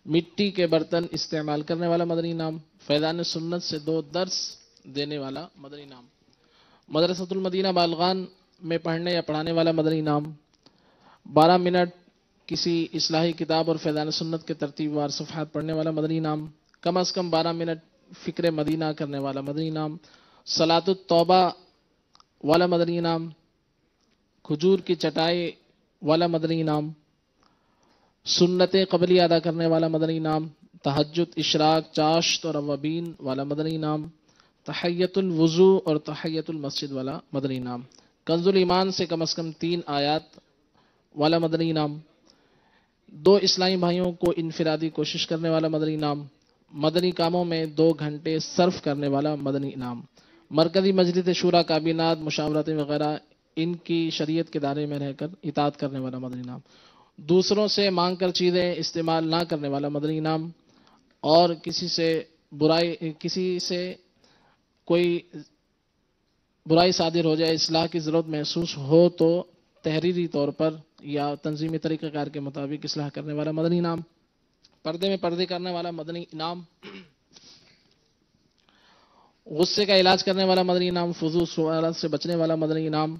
مٹی کے برتن استعمال کرنے والا مدنی انعام۔ فیضان سنت سے 2 درس دینے والا مدنی انعام۔ مدرسۃ المدینہ بالغان میں پڑھنے یا پڑھانے والا مدنی انعام۔ 12 منٹ کسی اصلاحی کتاب اور فیضان سنت کے ترتیب وار صفحات پڑھنے والا مدنی انعام، کم از کم 12 منٹ فکر مدینہ کرنے والا مدنی انعام، صلاۃ التوبہ والا مدنی انعام، کھجور کی چٹائی والا مدنی انعام، سنت قبلی ادا کرنے والا مدنی انعام، تہجد، اشراق، چاشت اور اوابین والا مدنی انعام، تحیت الوضو اور تحیت المسجد والا مدنی انعام، کنز الایمان سے کم از کم 3 آیات والا مدنی انعام، 2 اسلامی بھائیوں کو انفرادی کوشش کرنے والا مدنی انعام، مدنی کاموں میں 2 گھنٹے صرف کرنے والا مدنی انعام، مرکزی مجلس شورا کابینات مشاورتیں وغیرہ ان کی شریعت کے دائرے میں رہ کر اطاعت کرنے والا مدنی انعام، دوسروں سے مانگ کر چیزیں استعمال نہ کرنے والا مدنی انعام، اور کسی سے کوئی برائی صادر ہو جائے، اصلاح کی ضرورت محسوس ہو تو تحریری طور پر یا تنظیمی طریقہ کار کے مطابق اصلاح کرنے والا مدنی انعام، پردے میں پردے کرنے والا مدنی انعام، غصے کا علاج کرنے والا مدنی انعام، فضول سوالات سے بچنے والا مدنی انعام،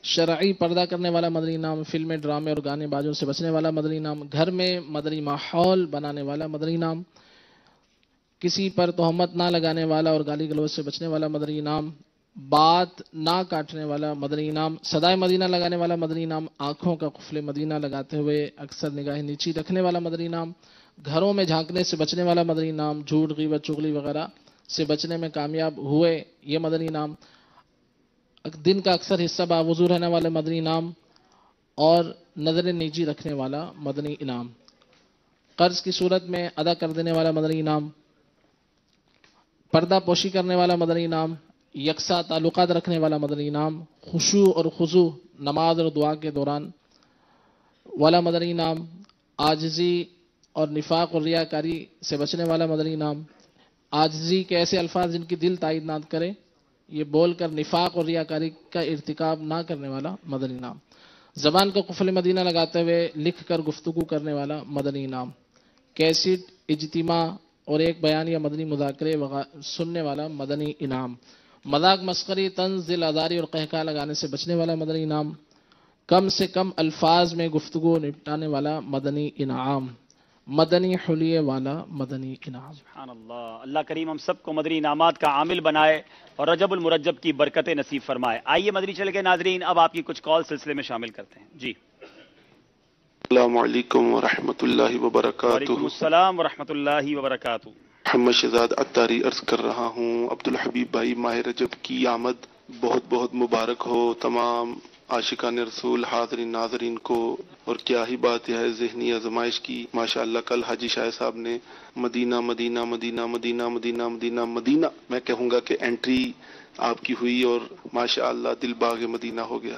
شرعی پردہ کرنے والا مدنی انعام، فلمیں، ڈرامے اور گانے بازوں سے بچنے والا مدنی انعام، گھر میں مدنی ماحول بنانے والا مدنی انعام، کسی پر تہمت نہ لگانے والا اور گالی گلوچ سے بچنے والا مدنی انعام، بات نہ کاٹنے والا مدنی انعام، صدائے مدینہ لگانے والا مدنی انعام، آنکھوں کا قفل مدینہ لگاتے ہوئے اکثر نگاہ نیچی رکھنے والا مدنی انعام، گھروں میں جھانکنے سے بچنے والا مدنی انعام، جھوٹ، غیبت، چغلی وغیرہ سے بچنے میں کامیاب ہوئے یہ مدنی انعام، دن کا اکثر حصہ باوضو رہنے والے مدنی انعام، اور نظر نیچی رکھنے والا مدنی انعام، قرض کی صورت میں ادا کر دینے والا مدنی انعام، پردہ پوشی کرنے والا مدنی انعام، یکساں تعلقات رکھنے والا مدنی انعام، خشوع اور خضوع نماز اور دعا کے دوران والا مدنی انعام، عاجزی اور نفاق اور ریاکاری سے بچنے والا مدنی انعام، عاجزی کے ایسے الفاظ جن کی دل تائید نہ کرے، یہ بول کر نفاق اور ریاکاری کا ارتکاب نہ کرنے والا مدنی انعام، زبان کو قفل مدینہ لگاتے ہوئے لکھ کر گفتگو کرنے والا مدنی انعام، کیسٹ، اجتماع اور ایک بیان یا مدنی مذاکرے سننے والا مدنی انعام، مذاق، مسخری، طنز، دل آزاری اور قہقہ لگانے سے بچنے والا مدنی انعام، کم سے کم الفاظ میں گفتگو نپٹانے والا مدنی انعام، مدنی حلیے والا مدنی انعام۔ سبحان اللہ، اللہ کریم ہم سب کو مدنی انعامات کا عامل بنائے اور رجب المرجب کی برکتیں نصیب فرمائے۔ آئیے مدنی چل کے ناظرین اب آپ کی کچھ کال سلسلے میں شامل کرتے ہیں۔ جی السلام علیکم ورحمۃ اللہ وبرکاتہ۔ وعلیکم السلام ورحمۃ اللہ وبرکاتہ۔ محمد شہزاد اتاری عرض کر رہا ہوں، عبدالحبیب بھائی، ماہ رجب کی آمد بہت بہت مبارک ہو تمام عاشقان رسول حاضرین ناظرین کو، اور کیا ہی بات ہے ذہنی آزمائش کی۔ ماشاءاللہ کل حاجی شاہ صاحب نے مدینہ مدینہ مدینہ مدینہ مدینہ مدینہ مدینہ میں کہوں گا کہ انٹری آپ کی ہوئی، اور ماشاءاللہ دل باغ مدینہ ہو گیا۔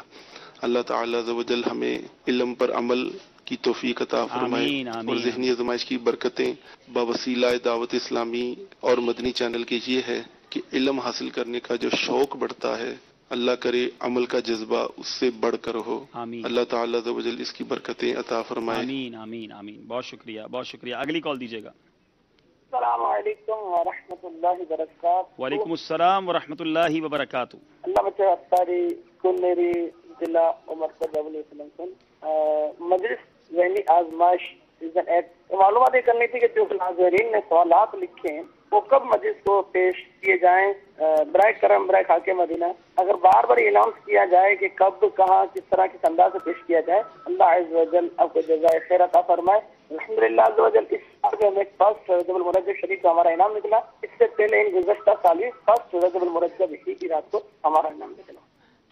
اللہ تعالیٰ عز و جل ہمیں علم پر عمل کی توفیق عطا فرمائے، اور ذہنی آزمائش کی برکتیں بوسیلہ دعوت اسلامی اور مدنی چینل کے یہ ہے کہ علم حاصل کرنے کا جو شوق بڑھتا ہے، اللہ کرے عمل کا جذبہ اس سے بڑھ کر ہو۔ اللہ تعالیٰ عز و جل اس کی برکتیں عطا فرمائے۔ آمین آمین آمین۔ بہت شکریہ بہت شکریہ۔ اگلی کال دیجیے گا۔ السلام علیکم ورحمۃ اللہ وبرکاتہ۔ وعلیکم السلام ورحمۃ اللہ وبرکاتہ۔ اللہ بچہ اتاری کل میری ضلع عمر صلی مجلس ذہنی آزمائش سیزن 8 معلومات یہ کرنی تھی کہ جو ناظرین نے سوالات لکھے ہیں وہ کب مجلس کو پیش کیے جائیں برائے کرم برائے خاک مدینہ، اگر بار بار اناؤنس کیا جائے کہ کب کہاں کس طرح کس انداز سے پیش کیا جائے، اللہ عز و جل آپ کو جزائے خیر عطا فرمائے۔ الحمدللہ عز و جل اس سال میں ہمیں فرسٹ رجب المرجب شریف کا ہمارا انعام نکلا، اس سے پہلے ان گزشتہ سال فرسٹ رجب المرجب ہی کی رات کو ہمارا انعام نکلا۔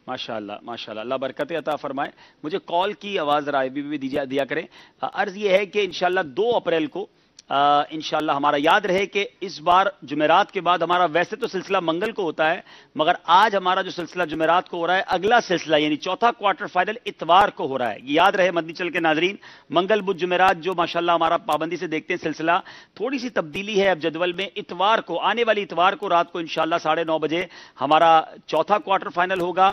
ماشاءاللہ ماشاءاللہ، اللہ برکت عطا فرمائے۔ مجھے کال کی آواز ذرا بھی دیا کریں۔ عرض یہ ہے کہ انشاءاللہ 2 اپریل کو انشاءاللہ ہمارا یاد رہے کہ اس بار جمعرات کے بعد ہمارا ویسے تو سلسلہ منگل کو ہوتا ہے، مگر آج ہمارا جو سلسلہ جمعرات کو ہو رہا ہے، اگلا سلسلہ یعنی چوتھا کوارٹر فائنل اتوار کو ہو رہا ہے۔ یاد رہے مدنی چل کے ناظرین، منگل بدھ جمعرات جو ماشاءاللہ ہمارا پابندی سے دیکھتے ہیں سلسلہ، تھوڑی سی تبدیلی ہے اب جدول میں۔ اتوار کو، آنے والی اتوار کو رات کو انشاءاللہ 9:30 بجے ہمارا چوتھا کوارٹر فائنل ہوگا۔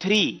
3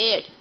8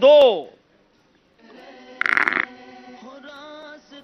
2।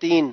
3।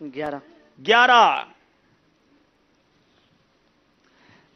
11।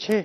6।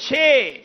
6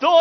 2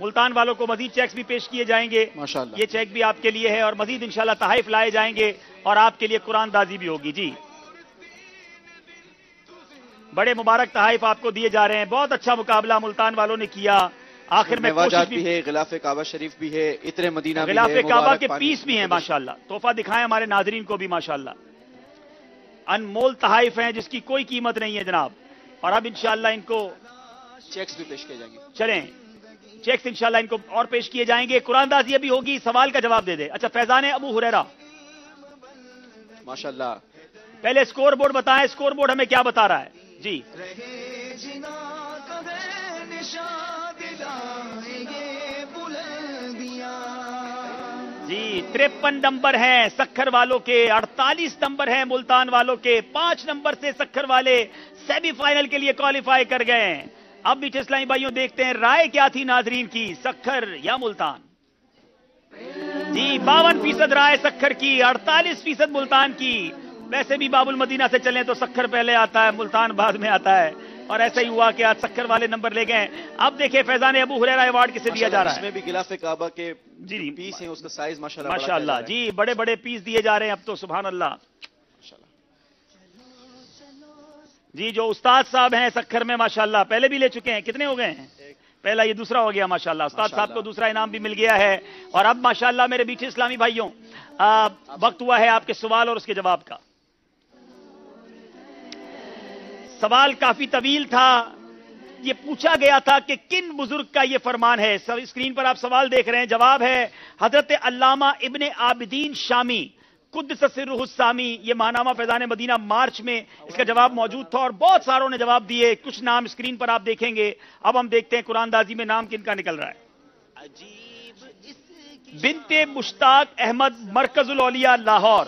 ملتان والوں کو مزید چیکس بھی پیش کیے جائیں گے ماشاءاللہ. یہ چیک بھی آپ کے لیے ہے اور مزید انشاءاللہ تحائف لائے جائیں گے اور آپ کے لیے قرآن دازی بھی ہوگی. جی بڑے مبارک تحائف آپ کو دیے جا رہے ہیں. بہت اچھا مقابلہ ملتان والوں نے کیا. آخر میں کوشش بھی ہے, غلاف کعبہ شریف بھی ہے, عطر مدینہ بھی ہے, غلاف کعبہ کے پیس بھی ہیں ماشاءاللہ. تحفہ دکھائیں ہمارے ناظرین کو بھی ماشاءاللہ. انمول تحائف ہیں جس کی کوئی قیمت نہیں ہے جناب. اور اب انشاءاللہ ان کو چیکس بھی پیش کیے جائیں گے. چلیں چیکس انشاءاللہ ان کو اور پیش کیے جائیں گے. قرآن دازی ابھی ہوگی. سوال کا جواب دے دے. اچھا فیضان ابو ہریرہ ماشاءاللہ. پہلے سکور بورڈ بتائیں. سکور بورڈ ہمیں کیا بتا رہا ہے؟ جی جی 53 نمبر ہیں سکھر والوں کے, 48 نمبر ہیں ملتان والوں کے. 5 نمبر سے سکھر والے سیمی فائنل کے لیے کوالیفائی کر گئے ہیں. اب بھی اسلامی بھائیوں دیکھتے ہیں رائے کیا تھی ناظرین کی, سکھر یا ملتان. جی 52% رائے سکھر کی, 48% ملتان کی. ویسے بھی باب المدینہ سے چلیں تو سکھر پہلے آتا ہے, ملتان بعد میں آتا ہے, اور ایسا ہی ہوا کہ آج سکھر والے نمبر لے گئے. اب دیکھیں فیضان ابو ہریرہ ایوارڈ کسے دیا جا رہا ہے؟ اس میں بھی غلاف کعبہ کے پیس ہیں, اس کا سائز ماشاءاللہ ماشاءاللہ. جی بڑے بڑے پیس دیے جا رہے ہیں اب تو, سبحان اللہ. جی جو استاد صاحب ہیں سکھر میں ماشاءاللہ پہلے بھی لے چکے ہیں. کتنے ہو گئے ہیں؟ پہلا یہ دوسرا ہو گیا ماشاءاللہ. استاد صاحب کو دوسرا انعام بھی مل گیا ہے. اور اب ماشاءاللہ میرے بیٹھے اسلامی بھائیوں وقت ہوا ہے آپ کے سوال اور اس کے جواب کا. سوال کافی طویل تھا. یہ پوچھا گیا تھا کہ کن بزرگ کا یہ فرمان ہے. اسکرین پر آپ سوال دیکھ رہے ہیں. جواب ہے حضرت علامہ ابن عابدین شامی قدس سرہ السامی. یہ ماہنامہ فیضان مدینہ مارچ میں اس کا جواب موجود تھا اور بہت ساروں نے جواب دیے. کچھ نام اسکرین پر آپ دیکھیں گے. اب ہم دیکھتے ہیں قرآن دازی میں نام کن کا نکل رہا ہے. بنت مشتاق احمد مرکز الاولیاء لاہور.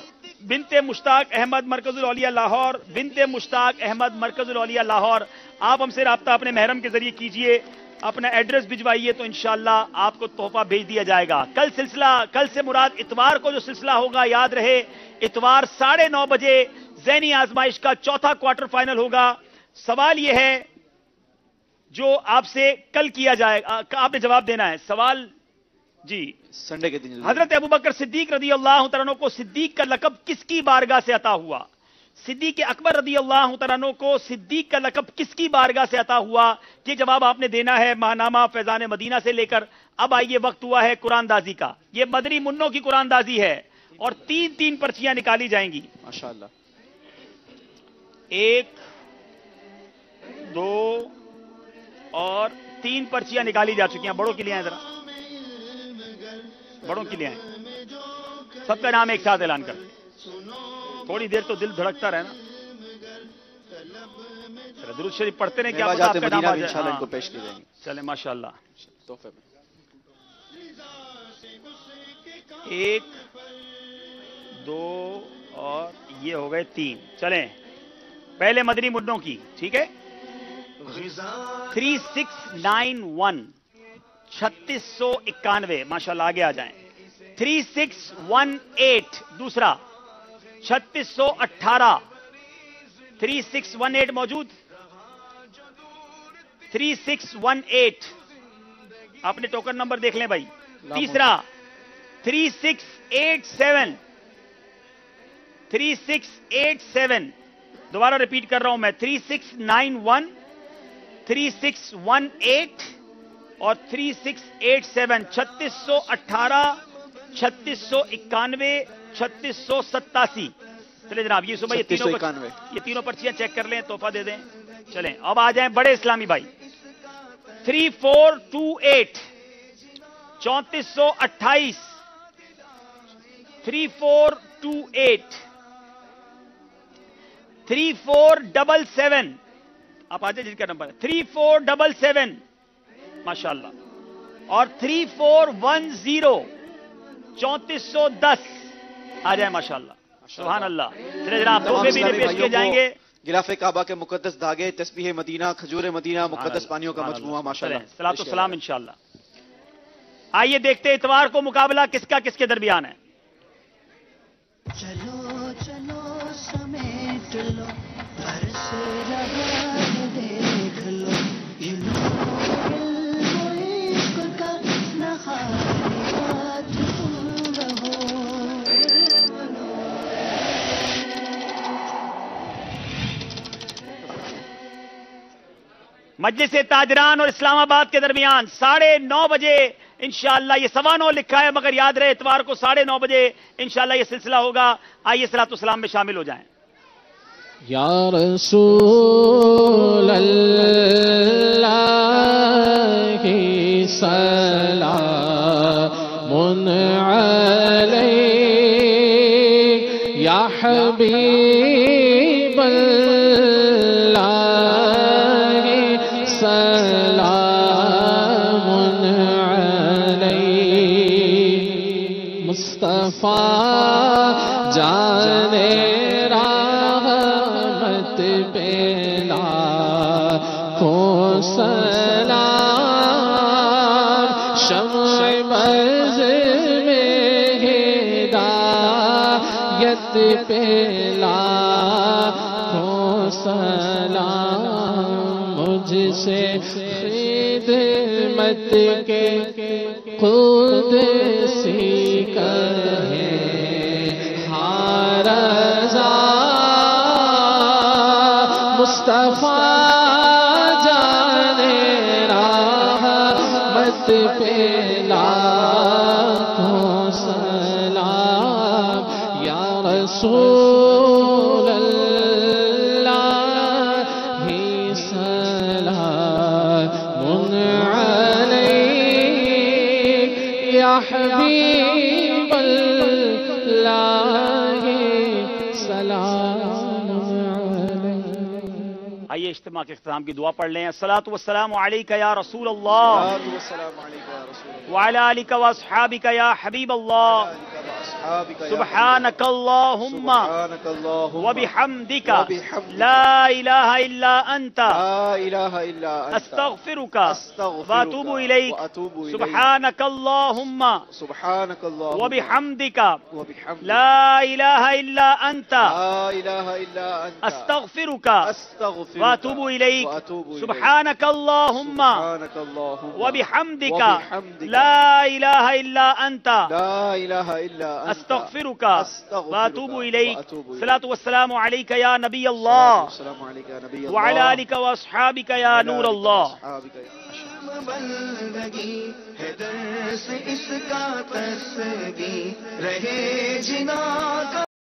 بنت مشتاق احمد مرکز الاولیاء لاہور. بنت مشتاق احمد مرکز الاولیاء لاہور. آپ ہم سے رابطہ اپنے محرم کے ذریعے کیجئے, اپنا ایڈریس بھجوائیے تو انشاءاللہ آپ کو تحفہ بھیج دیا جائے گا. کل سے مراد اتوار کو جو سلسلہ ہوگا یاد رہے, اتوار 9:30 بجے ذہنی آزمائش کا چوتھا کوارٹر فائنل ہوگا. سوال یہ ہے جو آپ سے کل کیا جائے گا, آپ نے جواب دینا ہے. سوال جی سنڈے کے دن حضرت ابوبکر صدیق رضی اللہ تعالیٰ عنہ کو صدیق کا لقب کس کی بارگاہ سے عطا ہوا؟ صدیق اکبر رضی اللہ تعالیٰ عنہ کو صدیق کا لقب کس کی بارگاہ سے عطا ہوا؟ یہ جواب آپ نے دینا ہے ماہنامہ فیضان مدینہ سے لے کر. اب آئیے وقت ہوا ہے قرآن دازی کا. یہ مدنی منوں کی قرآن دازی ہے اور 3 پرچیاں نکالی جائیں گی ماشاءاللہ. 1 2 اور 3 پرچیاں نکالی جا چکی ہیں. بڑوں کے لیے ہیں, ذرا بڑوں کے لیے ہیں. سب کا نام ایک ساتھ اعلان کر. تھوڑی دیر تو دل دھڑکتا رہے نا. درود شریف پڑھتے رہیں. کیا پتہ آپ کا نام آ جائے. ان کو پیش کی جائیں گے. چلیں ماشاءاللہ. تحفے میں 1 2 اور یہ ہو گئے 3. چلیں پہلے مدنی منوں کی, ٹھیک ہے. 3691 3691 ماشاءاللہ آگے آ جائیں. 3618 دوسرا 3618 3618 موجود. 3618 آپ نے ٹوکن نمبر دیکھ لیں بھائی. تیسرا 3687 3687 دوبارہ ریپیٹ کر رہا ہوں میں. 3691 3618 اور 3687 3618 3691 3687. چلے جناب یہ صبح یہ تینوں پرچیاں چیک کر لیں, تحفہ دے دیں. چلیں اب آ جائیں بڑے اسلامی بھائی. 3428 3428 3428 3477 آپ آ جائیں جن کا نمبر ہے 3477 ماشاءاللہ. اور 3410 3410 آ جائیں ماشاءاللہ. سبحان اللہ. چلے جناب تحفے بھی پیش کیے جائیں گے. غلاف کعبہ کے مقدس دھاگے, تسبیح مدینہ, کھجور مدینہ, مقدس پانیوں کا مجموعہ ماشاءاللہ. صلاۃ و سلام انشاءاللہ. آئیے دیکھتے اتوار کو مقابلہ کس کے درمیان ہے. چلو چلو سمیٹ لو برس رہا ہے دیکھ لو یہ نور عشق کا مجلس تاجران اور اسلام آباد کے درمیان 9:30 بجے انشاءاللہ، یہ 9:15 لکھا ہے مگر یاد رہے اتوار کو 9:30 بجے انشاءاللہ یہ سلسلہ ہوگا. آئیے صلاۃ والسلام میں شامل ہو جائیں. یا رسول اللہ سلام علیک یا حبیب اللہ سلام علیک مصطفیٰ جان رحمت پہ لاکھوں سلام شمع بز میں ہدایت پہ لاکھوں سلام مجھ سے خدمت کے قدسی کہے ہر رضا مصطفیٰ جان رحمت پہ لاکھوں سلام یا رسول اللہ سلام علیک یا حبیب اللہ سلام علیک. آئیے اجتماع کے اختتام کی دعا پڑھ لیں. الصلاۃ والسلام علیک یا رسول اللہ وعلی آلک واصحابک یا حبیب اللہ. سبحانک اللہم وبحمدک لا الہ الا انت استغفرک واتوب الیک. سبحانک اللہم وبحمدک لا الہ الا انت استغفرک واتوب الیک. سبحانک اللہم وبحمدک لا الہ الا انت استغفرک واتوب الیک. صلاۃ والسلام علیک یا نبی اللہ وعلی آلک واصحابک یا نور اللہ. بندگی ہے درس اس کا تسبیح رہے جنا کا